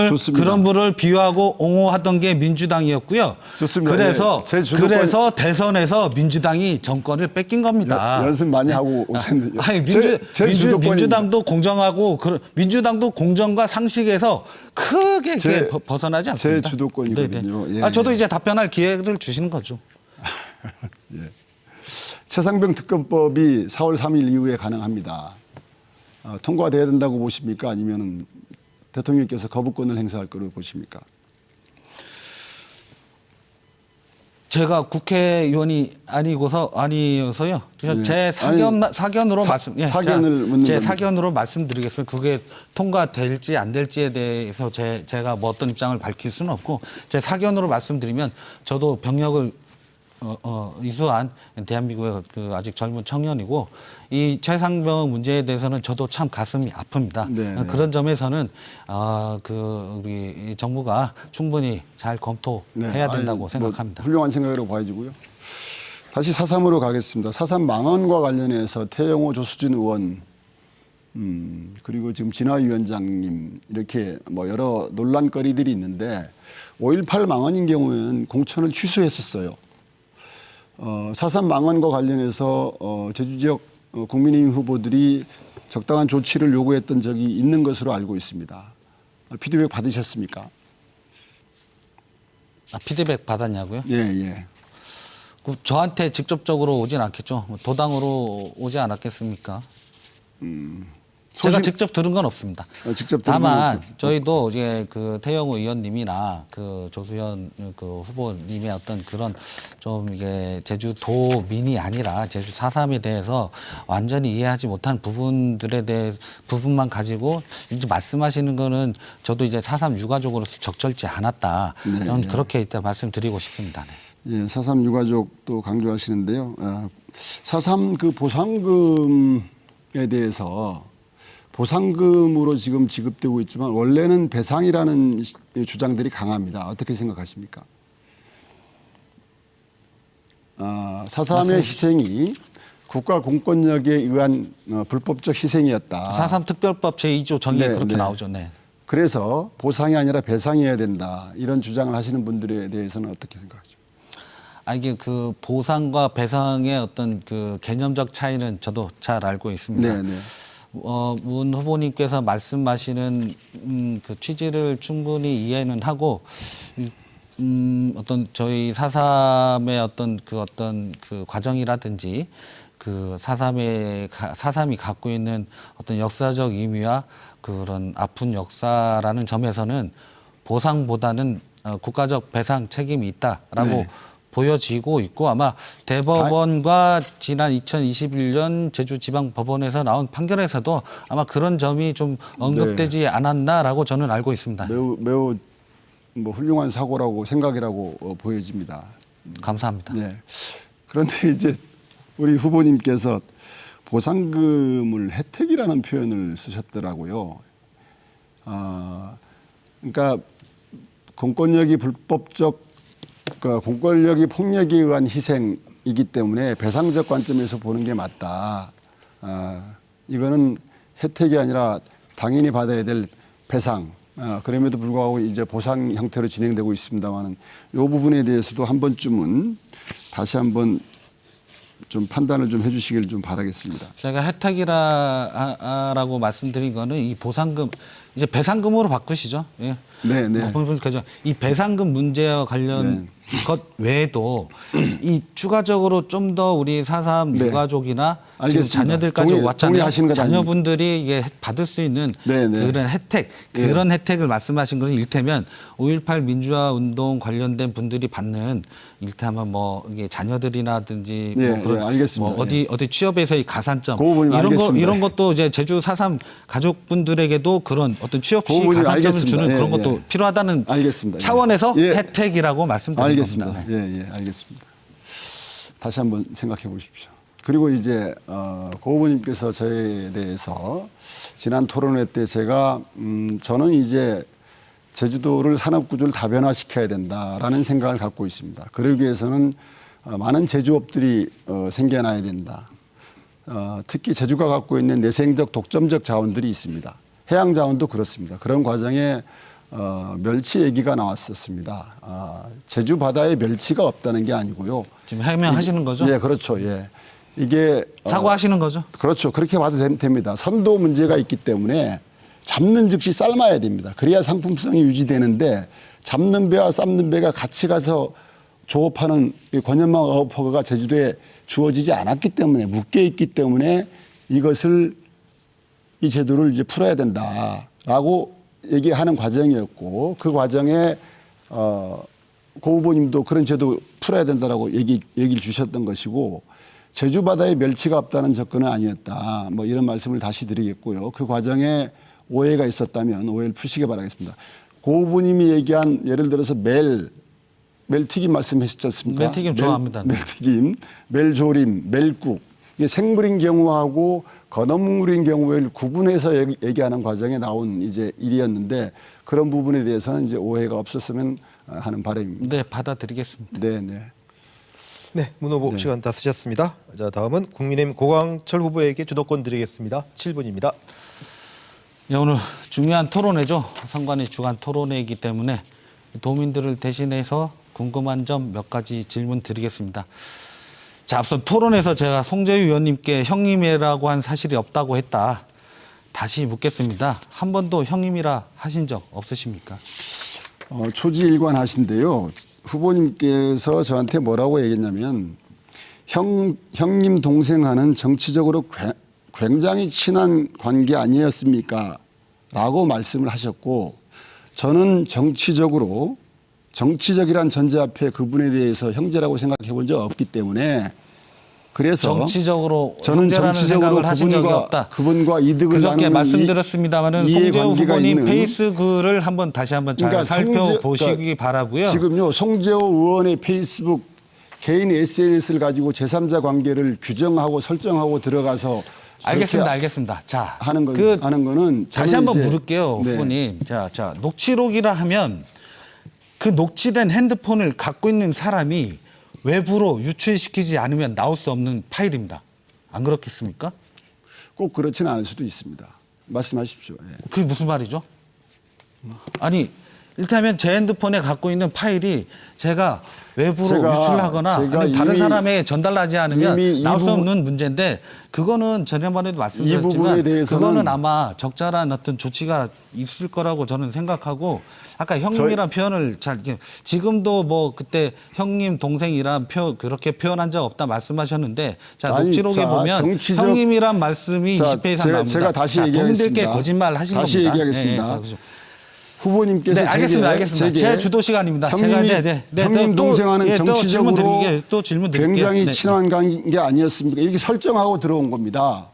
좋습니다. 그런 분을 비유하고 옹호하던 게 민주당이었고요. 좋습니다. 그래서 제 주도권- 그래서 대선에서 민주당이 정권을 뺏긴 겁니다. 연습 많이 하고 오셨는데. 아니 제 주도권입니다. 민주당도 공정하고 민주당도 공정과 상식에서 크게 벗어나지 않습니다. 제 주도권이거든요. 네네. 예, 저도 예. 이제 답변할 기회를 주시는 거죠. 최상병 특검법이 4월 3일 이후에 가능합니다. 통과돼야 된다고 보십니까? 아니면 대통령께서 거부권을 행사할 거로 보십니까? 제가 국회의원이 아니어서요. 예. 제 사견으로 사견을 묻는 제 겁니다. 사견으로 말씀드리겠습니다. 그게 통과될지 안 될지에 대해서 제가 뭐 어떤 입장을 밝힐 수는 없고 제 사견으로 말씀드리면 저도 병역을 이수한 대한민국의 아직 젊은 청년이고 이 최상병 문제에 대해서는 저도 참 가슴이 아픕니다. 네. 그런 점에서는 우리 정부가 충분히 잘 검토해야 된다고 생각합니다. 훌륭한 생각으로 봐야지고요. 다시 4.3으로 가겠습니다. 4.3 망언과 관련해서 태영호 조수진 의원 그리고 지금 진화위원장님 이렇게 여러 논란거리들이 있는데 5.18 망언인 경우에는 공천을 취소했었어요. 4.3 망언과 관련해서 제주 지역 국민의힘 후보들이 적당한 조치를 요구했던 적이 있는 것으로 알고 있습니다. 피드백 받으셨습니까? 피드백 받았냐고요? 예, 예. 저한테 직접적으로 오진 않겠죠. 도당으로 오지 않았겠습니까? 제가 직접 들은 건 없습니다. 직접 들은 건 다만 없고. 저희도 이제 그 태영호 의원님이나 그 조수현 그 후보님의 어떤 그런 좀 이게 제주도민이 아니라 제주 4.3에 대해서 완전히 이해하지 못한 부분들에 대해 부분만 가지고 이제 말씀하시는 거는 저도 이제 4.3 유가족으로서 적절치 않았다. 네, 저는 네. 그렇게 일단 말씀드리고 싶습니다. 네. 예, 4.3 유가족도 강조하시는데요. 4.3 그 보상금에 대해서 보상금으로 지금 지급되고 있지만 원래는 배상이라는 주장들이 강합니다. 어떻게 생각하십니까? 4.3의 희생이 국가 공권력에 의한 불법적 희생이었다. 4.3 특별법 제2조 정의에 네, 그렇게 네. 나오죠. 네. 그래서 보상이 아니라 배상이어야 된다. 이런 주장을 하시는 분들에 대해서는 어떻게 생각하십니까? 이게 그 보상과 배상의 어떤 그 개념적 차이는 저도 잘 알고 있습니다. 네, 네. 문 후보님께서 말씀하시는 그 취지를 충분히 이해는 하고 어떤 저희 4.3의 어떤 그 과정이라든지 그 4.3이 갖고 있는 어떤 역사적 의미와 그런 아픈 역사라는 점에서는 보상보다는 국가적 배상 책임이 있다라고 네. 보여지고 있고 아마 대법원과 지난 2021년 제주지방법원에서 나온 판결에서도 아마 그런 점이 좀 언급되지 않았나라고 저는 알고 있습니다. 매우 뭐 훌륭한 사고라고 생각이라고 보여집니다. 감사합니다. 네. 그런데 이제 우리 후보님께서 보상금을 혜택이라는 표현을 쓰셨더라고요. 그러니까 공권력이 불법적 그러니까 공권력이 폭력에 의한 희생이기 때문에 배상적 관점에서 보는 게 맞다. 이거는 혜택이 아니라 당연히 받아야 될 배상. 그럼에도 불구하고 이제 보상 형태로 진행되고 있습니다만은 이 부분에 대해서도 한 번쯤은 다시 한번 좀 판단을 좀 해주시길 좀 바라겠습니다. 제가 혜택이라고 말씀드린 거는 이 보상금 이제 배상금으로 바꾸시죠. 예. 네, 네. 그죠. 이 배상금 문제와 관련 것 외에도 이 추가적으로 좀 더 우리 4.3 네. 유가족이나 지금 알겠습니다. 자녀들까지 왔잖아요. 동의하시는 건 자녀분들이 이게 받을 수 있는 네, 네. 그런 혜택, 예. 그런 혜택을 말씀하신 것은 일테면 5.18 민주화 운동 관련된 분들이 받는 일테면 뭐 이게 자녀들이라든지 예, 뭐 그런 예, 알겠습니다. 뭐 어디 취업에서의 가산점 그 부분은 알겠습니다. 이런 것도 이제 제주 4.3 가족분들에게도 그런 어떤 취업 시 그 부분은 가산점을 알겠습니다. 주는 예, 그런 것도 예. 필요하다는 알겠습니다. 차원에서 예. 혜택이라고 말씀드린 알겠습니다. 겁니다. 네. 예, 예, 알겠습니다. 다시 한번 생각해 보십시오. 그리고 이제 고 후보님께서 저에 대해서 지난 토론회 때 제가 저는 이제 제주도를 산업구조를 다변화시켜야 된다라는 생각을 갖고 있습니다. 그러기 위해서는 많은 제조업들이 생겨나야 된다. 특히 제주가 갖고 있는 내생적 독점적 자원들이 있습니다. 해양 자원도 그렇습니다. 그런 과정에 멸치 얘기가 나왔었습니다. 제주 바다에 멸치가 없다는 게 아니고요. 지금 해명하시는 거죠? 예, 그렇죠. 예. 이게 사과하시는 거죠? 그렇죠. 그렇게 봐도 됩니다. 선도 문제가 있기 때문에 잡는 즉시 삶아야 됩니다. 그래야 상품성이 유지되는데 잡는 배와 삶는 배가 같이 가서 조업하는 이 권연망 어업허가가 제주도에 주어지지 않았기 때문에 묶여 있기 때문에 이것을 이 제도를 이제 풀어야 된다라고 얘기하는 과정이었고 그 과정에 고 후보님도 그런 제도 풀어야 된다라고 얘기를 주셨던 것이고 제주 바다에 멸치가 없다는 접근은 아니었다. 뭐 이런 말씀을 다시 드리겠고요. 그 과정에 오해가 있었다면 오해를 푸시기 바라겠습니다. 고 후보님이 얘기한 예를 들어서 멜튀김 말씀하셨지 않습니까? 멜튀김 좋아합니다. 멜튀김, 멜조림, 멜국. 이게 생물인 경우하고 건어물인 경우를 구분해서 얘기하는 과정에 나온 이제 일이었는데 그런 부분에 대해서는 이제 오해가 없었으면 하는 바람입니다. 네, 받아드리겠습니다. 네, 네. 네, 문 후보 시간 다 쓰셨습니다. 자, 다음은 국민의힘 고광철 후보에게 주도권 드리겠습니다. 7분입니다. 네, 오늘 중요한 토론회죠. 선관위 주간 토론회이기 때문에 도민들을 대신해서 궁금한 점 몇 가지 질문 드리겠습니다. 자, 앞서 토론에서 제가 송재유 의원님께 형님이라고 한 사실이 없다고 했다. 다시 묻겠습니다. 한 번도 형님이라 하신 적 없으십니까? 초지일관하신데요. 후보님께서 저한테 뭐라고 얘기했냐면 형님 동생하는 정치적으로 굉장히 친한 관계 아니었습니까? 라고 말씀을 하셨고 저는 정치적이란 전제 앞에 그분에 대해서 형제라고 생각해 본 적 없기 때문에 그래서 정치적으로 저는 형제라는 정치적으로 생각을 하신 적이 없다. 그분과 이득을 그저께 나누는 말씀드렸습니다마는 송재우 이해관계가 후보님 있는 페이스 글을 한번 다시 한번 잘 그러니까 살펴보시기 바라고요. 지금요 송재호 의원의 페이스북 개인 SNS를 가지고 제3자 관계를 규정하고 설정하고 들어가서 알겠습니다. 자, 하는 거는 다시 저는 한번 이제 물을게요, 네. 후보님. 자, 녹취록이라 하면 그 녹취된 핸드폰을 갖고 있는 사람이 외부로 유출시키지 않으면 나올 수 없는 파일입니다. 안 그렇겠습니까? 꼭 그렇지는 않을 수도 있습니다. 말씀하십시오. 예. 그게 무슨 말이죠? 아니, 일테면 제 핸드폰에 갖고 있는 파일이 제가 외부로 유출하거나 아니면 다른 사람에게 전달하지 않으면 나올 수 없는 문제인데 그거는 지난번에도 말씀드렸지만 부분에 대해서는 그거는 아마 적절한 어떤 조치가 있을 거라고 저는 생각하고 아까 형님이란 표현을 지금도 뭐 그때 형님 동생이란 그렇게 표현한 적 없다 말씀하셨는데 자 녹취록에 보면 형님이란 말씀이 20회 이상 나옵니다. 제가 다시 얘기하겠습니다. 도민들께 거짓말 하신 겁니다. 다시 얘기하겠습니다. 후보님께서 네, 알겠습니다. 제 주도 시간입니다. 형님 동생하는 정치적으로 또 질문 드릴게요. 굉장히 친한 관계 아니었습니까? 이렇게 설정하고 들어온 겁니다.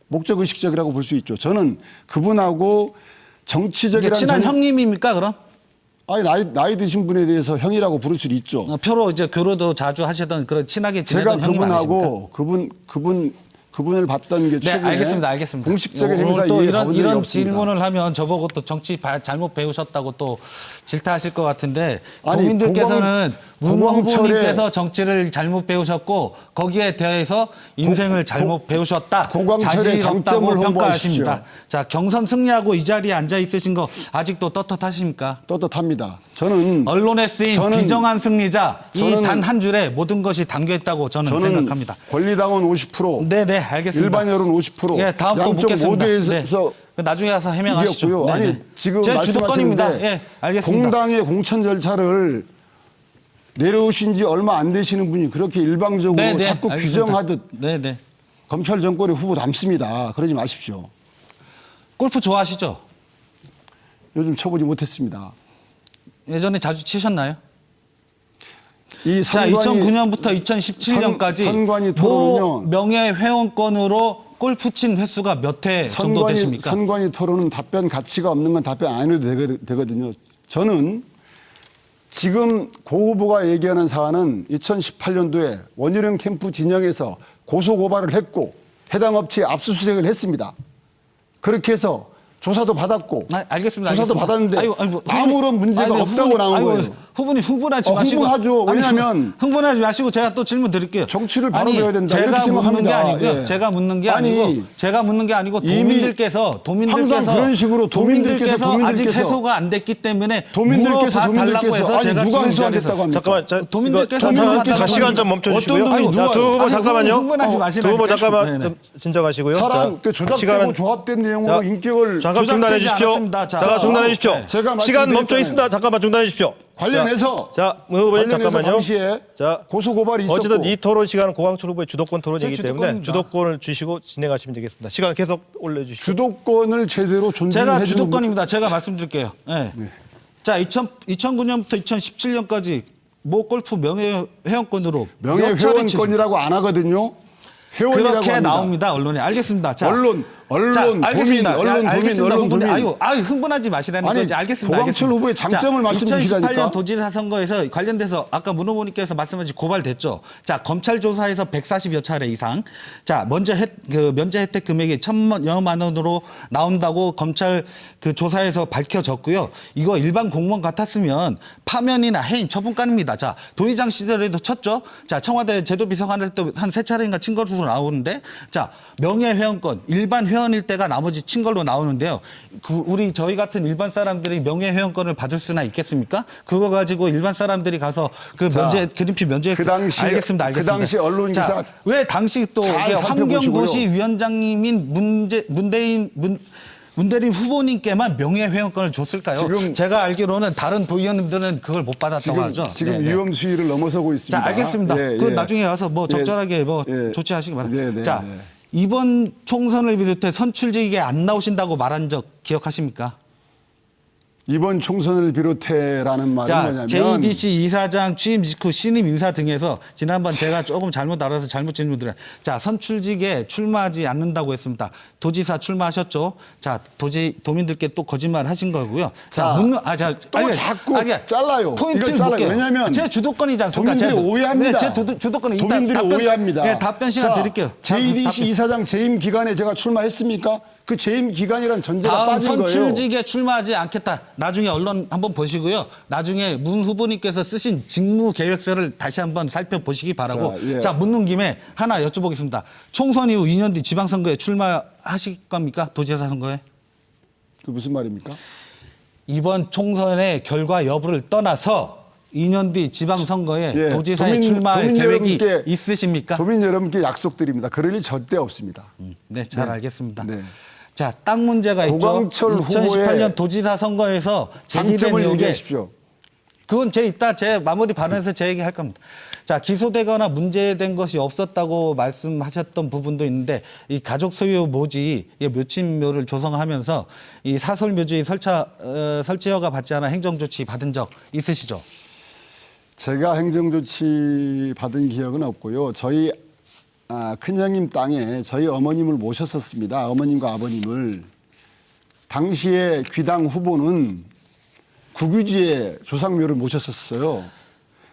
목적 의식적이라고 볼 수 있죠. 저는 그분하고 정치적이란 친한 형님입니까 그럼? 아니 나이 드신 분에 대해서 형이라고 부를 수 있죠. 표로 이제 교류도 자주 하시던 그런 친하게 지내던 제가 형님 그분하고 그분을 봤던 게 최근에 알겠습니다. 공식적인 행사 또 이후에 가본 적이 이런 없습니다. 질문을 하면 저보고 또 정치 잘못 배우셨다고 또 질타하실 것 같은데 아니, 국민들께서는 문 고광철의 후보님께서 정치를 잘못 배우셨고 거기에 대해서 인생을 잘못 배우셨다. 고광철의 자질이 없다고 장점을 평가하십니다. 홍보하십시오. 자 경선 승리하고 이 자리에 앉아 있으신 거 아직도 떳떳하십니까? 떳떳합니다. 저는 언론에 쓰인 비정한 승리자 이 단 한 줄에 모든 것이 담겨 있다고 저는 생각합니다. 권리당원 50%, 네, 알겠습니다. 일반 여론 50%, 예, 다음 또 양쪽 묻겠습니다. 모두에서 나중에 가서 해명하시죠. 이겼고요. 아니 지금 제 주도권입니다. 말씀하시는데 예, 알겠습니다. 공당의 공천 절차를 내려오신 지 얼마 안 되시는 분이 그렇게 일방적으로 자꾸 알겠습니다. 규정하듯 네. 검찰 정권의 후보 담습니다. 그러지 마십시오. 골프 좋아하시죠? 요즘 쳐보지 못했습니다. 예전에 자주 치셨나요? 이 자, 2009년부터 2017년까지 선관위 토론은요. 명예회원권으로 골프 친 횟수가 몇 회 정도 되십니까? 선관위 토론은 답변 가치가 없는 건 답변 안 해도 되거든요. 저는 지금 고 후보가 얘기하는 사안은 2018년도에 원유령 캠프 진영에서 고소고발을 했고 해당 업체에 압수수색을 했습니다. 그렇게 해서 조사도 받았고 알겠습니다. 조사도 받았는데 아무런 문제가 없다고 나온 거예요. 후보님 흥분하지 마시고. 흥분하죠. 왜냐하면 흥분하지 마시고 제가 또 질문 드릴게요. 정치를 바로 배워야 된다. 이렇게 생각합니다. 제가 묻는 게 아니고 도민들께서 항상 그런 식으로 도민들께서 아직 해소가 안 됐기 때문에 도민들께서 달라고 해서 제가 누가 해소 안 됐다고 합니까? 잠깐만, 도민들께서 시간 좀 멈춰주시고요. 두 후보 잠깐만요. 흥분하지 마시라니까. 두 후보 잠깐만 좀 진정하시고요. 사람 조작되고 조합된 내용으로 인격을 잠깐 중단해 주십시오. 잠깐 중단해 주십시오. 제가 시간 멈춰 있습니다. 잠깐만 중단해 주십시오. 관련해서 후보님 잠깐만요. 당시에 고소 고발이 있었고 어쨌든 이 토론 시간은 고광철 후보의 주도권 토론이기 때문에 주도권입니다. 주도권을 주시고 진행하시면 되겠습니다. 시간 계속 올려주시죠. 주도권을 제대로 존중해 제가 주는 주도권입니다. 제가 말씀드릴게요. 네. 자, 2009년부터 2017년까지 모 골프 명예회원권으로 명예회원권이라고 안 하거든요. 회원이라고 그렇게 합니다. 나옵니다. 언론에. 알겠습니다. 자, 언론 알겠습니다. 도민. 흥분하지 마시라는 거지. 알겠습니다. 고광철 후보의 장점을 말씀 주시라니까. 2018년 도지사 선거에서 관련돼서 아까 문 후보님께서 말씀하신 고발됐죠. 자, 검찰 조사에서 140여 차례 이상. 자, 먼저 면제 혜택 금액이 1,000여만 원으로 나온다고 검찰 그 조사에서 밝혀졌고요. 이거 일반 공무원 같았으면 파면이나 해임 처분감입니다. 자, 도의장 시절에도 쳤죠. 자, 청와대 제도비서관 할 때 한 3차례인가 친 것으로 나오는데 자, 명예회원권 일반 회원 회원일 때가 나머지 친 걸로 나오는데요. 저희 같은 일반 사람들이 명예회원권을 받을 수나 있겠습니까? 그거 가지고 일반 사람들이 가서 그 그린피 면제 그 당시 알겠습니다. 그 당시 언론 기사 자, 왜 당시 또 잘 살펴보시고요. 환경도시위원장님인 문대림 후보님께만 명예회원권을 줬을까요? 지금 제가 알기로는 다른 도의원님들은 그걸 못 받았다고 하죠. 지금 네, 네. 위험 수위를 넘어서고 있습니다. 자, 알겠습니다. 예, 그 예. 나중에 와서 뭐 적절하게 뭐 예. 조치하시기 바랍니다. 네, 네, 자, 네. 이번 총선을 비롯해 선출직에 안 나오신다고 말한 적 기억하십니까? 이번 총선을 비롯해라는 말은 자, 뭐냐면 JDC 이사장 취임 직후 신임 인사 등에서 지난번 제가 조금 잘못 알아서 잘못 질문드려요. 자, 선출직에 출마하지 않는다고 했습니다. 도지사 출마하셨죠? 자, 도민들께 또 거짓말 하신 거고요. 자, 또 자꾸 잘라요. 포인트 이거 잘라요. 왜냐면 제 주도권이지 않습니까? 도민들이 오해합니다. 네, 제 주도권은 도민들이 오해합니다. 네, 답변 시간 드릴게요. JDC 이사장 재임 기간에 제가 출마했습니까? 그 재임 기간이란 전제가 다음 빠진 거예요. 선출직에 출마하지 않겠다. 나중에 언론 한번 보시고요. 나중에 문 후보님께서 쓰신 직무 계획서를 다시 한번 살펴보시기 바라고. 자, 예. 자, 묻는 김에 하나 여쭤보겠습니다. 총선 이후 2년 뒤 지방선거에 출마하실 겁니까? 도지사 선거에? 그 무슨 말입니까? 이번 총선의 결과 여부를 떠나서 2년 뒤 지방선거에 예, 도지사에 출마할 계획이 여러분께, 있으십니까? 도민 여러분께 약속드립니다. 그럴 일 절대 없습니다. 네, 잘 네. 알겠습니다. 네. 자, 땅 문제가 있죠. 고광철 2018년 후보의 도지사 선거에서 제기된 장점을 의혹에 얘기하십시오. 그건 이따 제 마무리 발언에서 제 얘기할 겁니다. 자, 기소되거나 문제된 것이 없었다고 말씀하셨던 부분도 있는데 이 가족 소유 묘지 묘칭묘를 조성하면서 이 사설 묘지 설치 허가 받지 않아 행정 조치 받은 적 있으시죠? 제가 행정조치 받은 기억은 없고요. 저희 큰형님 땅에 저희 어머님을 모셨었습니다. 어머님과 아버님을. 당시에 귀당 후보는 국유지에 조상묘를 모셨었어요.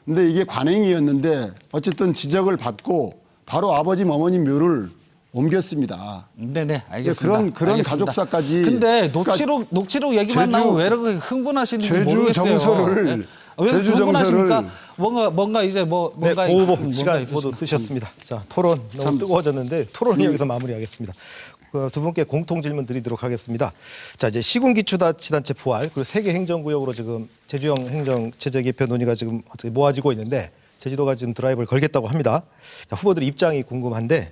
근데 이게 관행이었는데 어쨌든 지적을 받고 바로 아버님 어머님 묘를 옮겼습니다. 네네, 알겠습니다. 그런 알겠습니다. 가족사까지. 근데 녹취록 얘기만 나오면 왜 이렇게 흥분하시는지 제주 모르겠어요. 정서를 네. 왜 제주 흥분하십니까? 정서를 뭔가 이제 네, 뭔가 고 후보 뭔가 시간 있으십니까? 모두 쓰셨습니다. 자, 토론 너무 뜨거워졌는데 토론은 여기서 마무리하겠습니다. 두 분께 공통 질문 드리도록 하겠습니다. 자, 이제 시군기초자치단체 부활 그리고 세계 행정구역으로 지금 제주형 행정체제 개편 논의가 지금 어떻게 모아지고 있는데 제주도가 지금 드라이브를 걸겠다고 합니다. 자, 후보들 입장이 궁금한데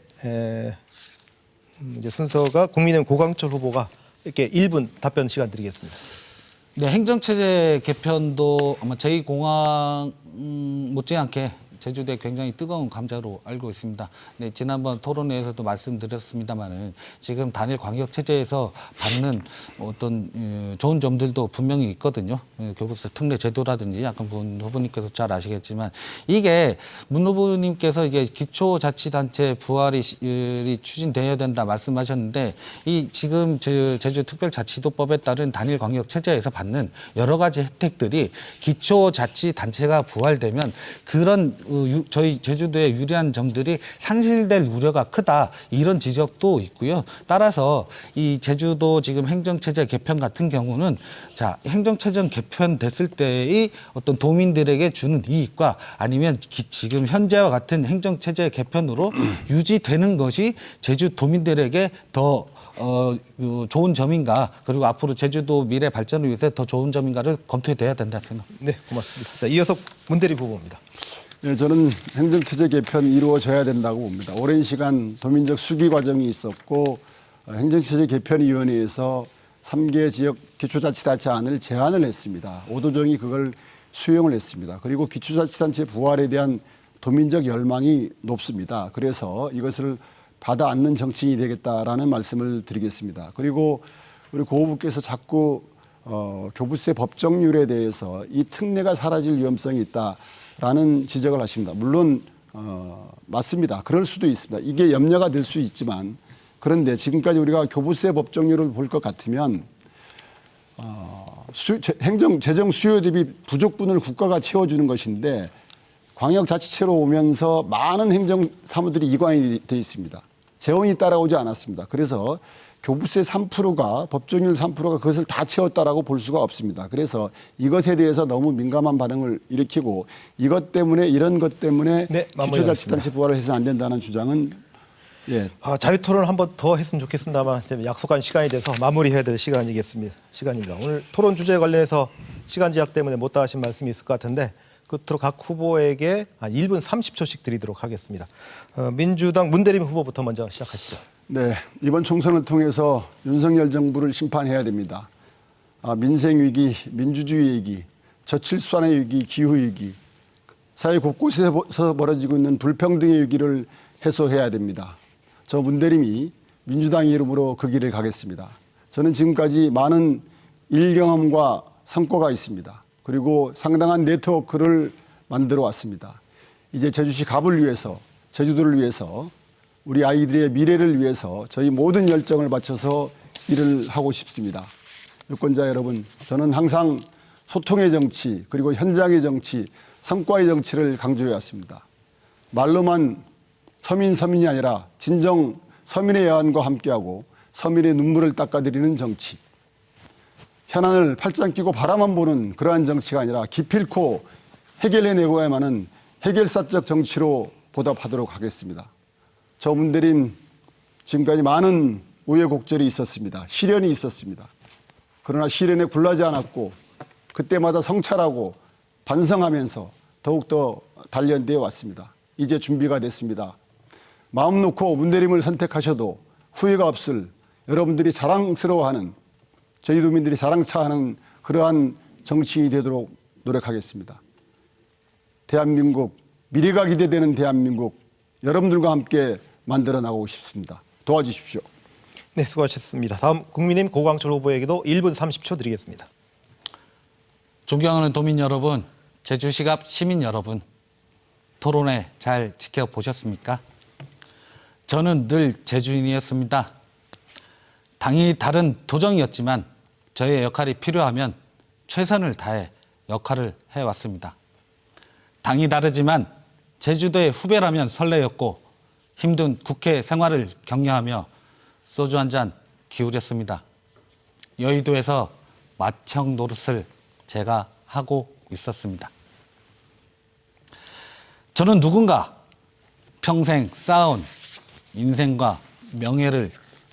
이제 순서가 국민의힘 고광철 후보가 이렇게 1분 답변 시간 드리겠습니다. 네, 행정체제 개편도 아마 제2공항 못지않게 제주도에 굉장히 뜨거운 감자로 알고 있습니다. 네, 지난번 토론회에서도 말씀드렸습니다만은 지금 단일 광역 체제에서 받는 어떤 좋은 점들도 분명히 있거든요. 교부세 특례 제도라든지 약간 문 후보님께서 잘 아시겠지만 이게 문 후보님께서 이제 기초자치단체 부활이 추진되어야 된다 말씀하셨는데 이 지금 제주특별자치도법에 따른 단일 광역 체제에서 받는 여러 가지 혜택들이 기초자치단체가 부활되면 그런 저희 제주도의 유리한 점들이 상실될 우려가 크다 이런 지적도 있고요. 따라서 이 제주도 지금 행정체제 개편 같은 경우는 자 행정체제 개편됐을 때의 어떤 도민들에게 주는 이익과 아니면 지금 현재와 같은 행정체제 개편으로 유지되는 것이 제주 도민들에게 더 좋은 점인가 그리고 앞으로 제주도 미래 발전을 위해서 더 좋은 점인가를 검토해야 된다 생각합니다. 네, 고맙습니다. 자, 이어서 문대리 후보입니다. 네, 저는 행정체제 개편이 이루어져야 된다고 봅니다. 오랜 시간 도민적 수기 과정이 있었고 행정체제 개편위원회에서 3개 지역 기초자치단체안을 제안을 했습니다. 오도정이 그걸 수용을 했습니다. 그리고 기초자치단체 부활에 대한 도민적 열망이 높습니다. 그래서 이것을 받아 안는 정치인이 되겠다라는 말씀을 드리겠습니다. 그리고 우리 고 후보께서 자꾸 교부세 법정률에 대해서 이 특례가 사라질 위험성이 있다라는 지적을 하십니다. 물론 맞습니다. 그럴 수도 있습니다. 이게 염려가 될 수 있지만 그런데 지금까지 우리가 교부세 법정률을 볼 것 같으면 재정 수요 대비 부족분을 국가가 채워주는 것인데 광역자치체로 오면서 많은 행정사무들이 이관이 돼 있습니다. 재원이 따라오지 않았습니다. 그래서 교부세 3%가 법정률 3%가 그것을 다 채웠다라고 볼 수가 없습니다. 그래서 이것에 대해서 너무 민감한 반응을 일으키고 이것 때문에 이런 것 때문에 네, 기초자치단체 부활을 해서는 안 된다는 주장은 예, 자유토론을 한 번 더 했으면 좋겠습니다만 이제 약속한 시간이 돼서 마무리해야 될 시간입니다. 오늘 토론 주제에 관련해서 시간 제약 때문에 못다 하신 말씀이 있을 것 같은데 끝으로 각 후보에게 한 1분 30초씩 드리도록 하겠습니다. 민주당 문대림 후보부터 먼저 시작하시죠. 네, 이번 총선을 통해서 윤석열 정부를 심판해야 됩니다. 민생 위기, 민주주의 위기, 저출산의 위기, 기후 위기, 사회 곳곳에서 벌어지고 있는 불평등의 위기를 해소해야 됩니다. 저 문대림이 민주당 이름으로 그 길을 가겠습니다. 저는 지금까지 많은 일 경험과 성과가 있습니다. 그리고 상당한 네트워크를 만들어 왔습니다. 이제 제주시 갑을 위해서, 제주도를 위해서, 우리 아이들의 미래를 위해서 저희 모든 열정을 바쳐서 일을 하고 싶습니다. 유권자 여러분, 저는 항상 소통의 정치, 그리고 현장의 정치, 성과의 정치를 강조해 왔습니다. 말로만 서민이 아니라 진정 서민의 야한과 함께하고 서민의 눈물을 닦아드리는 정치. 현안을 팔짱 끼고 바라만 보는 그러한 정치가 아니라 기필코 해결해내고야만 하는 해결사적 정치로 보답하도록 하겠습니다. 저 문대림 지금까지 많은 우여곡절이 있었습니다. 시련이 있었습니다. 그러나 시련에 굴하지 않았고 그때마다 성찰하고 반성하면서 더욱더 단련되어 왔습니다. 이제 준비가 됐습니다. 마음 놓고 문대림을 선택하셔도 후회가 없을 여러분들이 자랑스러워하는 저희 도민들이 자랑차하는 그러한 정치인이 되도록 노력하겠습니다. 대한민국, 미래가 기대되는 대한민국 여러분들과 함께 만들어 나가고 싶습니다. 도와주십시오. 네, 수고하셨습니다. 다음 국민의힘 고광철 후보에게도 1분 30초 드리겠습니다. 존경하는 도민 여러분, 제주시갑 시민 여러분, 토론회 잘 지켜보셨습니까? 저는 늘 제주인이었습니다. 당이 다른 도정이었지만 저의 역할이 필요하면 최선을 다해 역할을 해왔습니다. 당이 다르지만 제주도의 후배라면 설레였고 힘든 국회 생활을 격려하며 소주 한 잔 기울였습니다. 여의도에서 맏형 노릇을 제가 하고 있었습니다. 저는 누군가 평생 쌓아온 인생과 명예를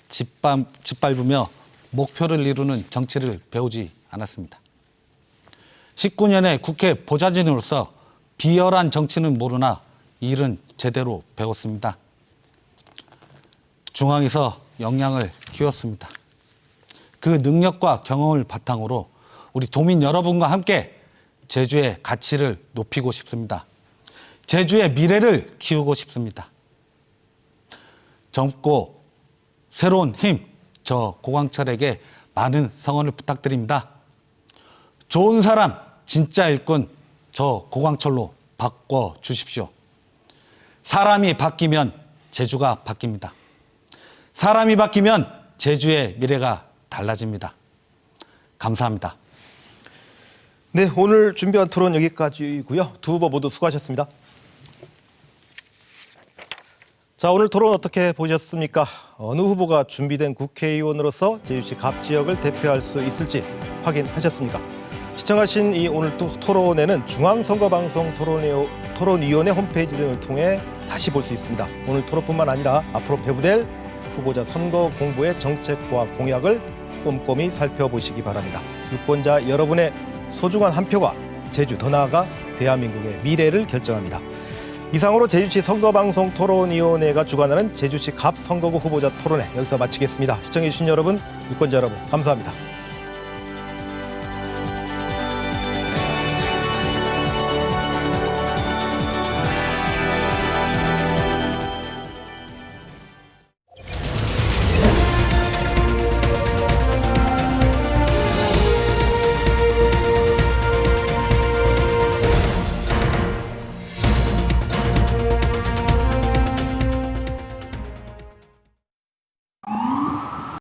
짓밟으며 목표를 이루는 정치를 배우지 않았습니다. 19년의 국회 보좌진으로서 비열한 정치는 모르나 일은 제대로 배웠습니다. 중앙에서 역량을 키웠습니다. 그 능력과 경험을 바탕으로 우리 도민 여러분과 함께 제주의 가치를 높이고 싶습니다. 제주의 미래를 키우고 싶습니다. 젊고 새로운 힘, 저 고광철에게 많은 성원을 부탁드립니다. 좋은 사람, 진짜 일꾼, 저 고광철로 바꿔주십시오. 사람이 바뀌면 제주가 바뀝니다. 사람이 바뀌면 제주의 미래가 달라집니다. 감사합니다. 네, 오늘 준비한 토론 여기까지고요. 두 후보 모두 수고하셨습니다. 자, 오늘 토론 어떻게 보셨습니까? 어느 후보가 준비된 국회의원으로서 제주시 갑 지역을 대표할 수 있을지 확인하셨습니까? 시청하신 이 오늘 토론회는 중앙선거방송 토론위원회 홈페이지 등을 통해 다시 볼 수 있습니다. 오늘 토론뿐만 아니라 앞으로 배부될 후보자 선거 공보의 정책과 공약을 꼼꼼히 살펴보시기 바랍니다. 유권자 여러분의 소중한 한 표가 제주, 더 나아가 대한민국의 미래를 결정합니다. 이상으로 제주시 선거방송 토론위원회가 주관하는 제주시 갑 선거구 후보자 토론회 여기서 마치겠습니다. 시청해주신 여러분, 유권자 여러분 감사합니다.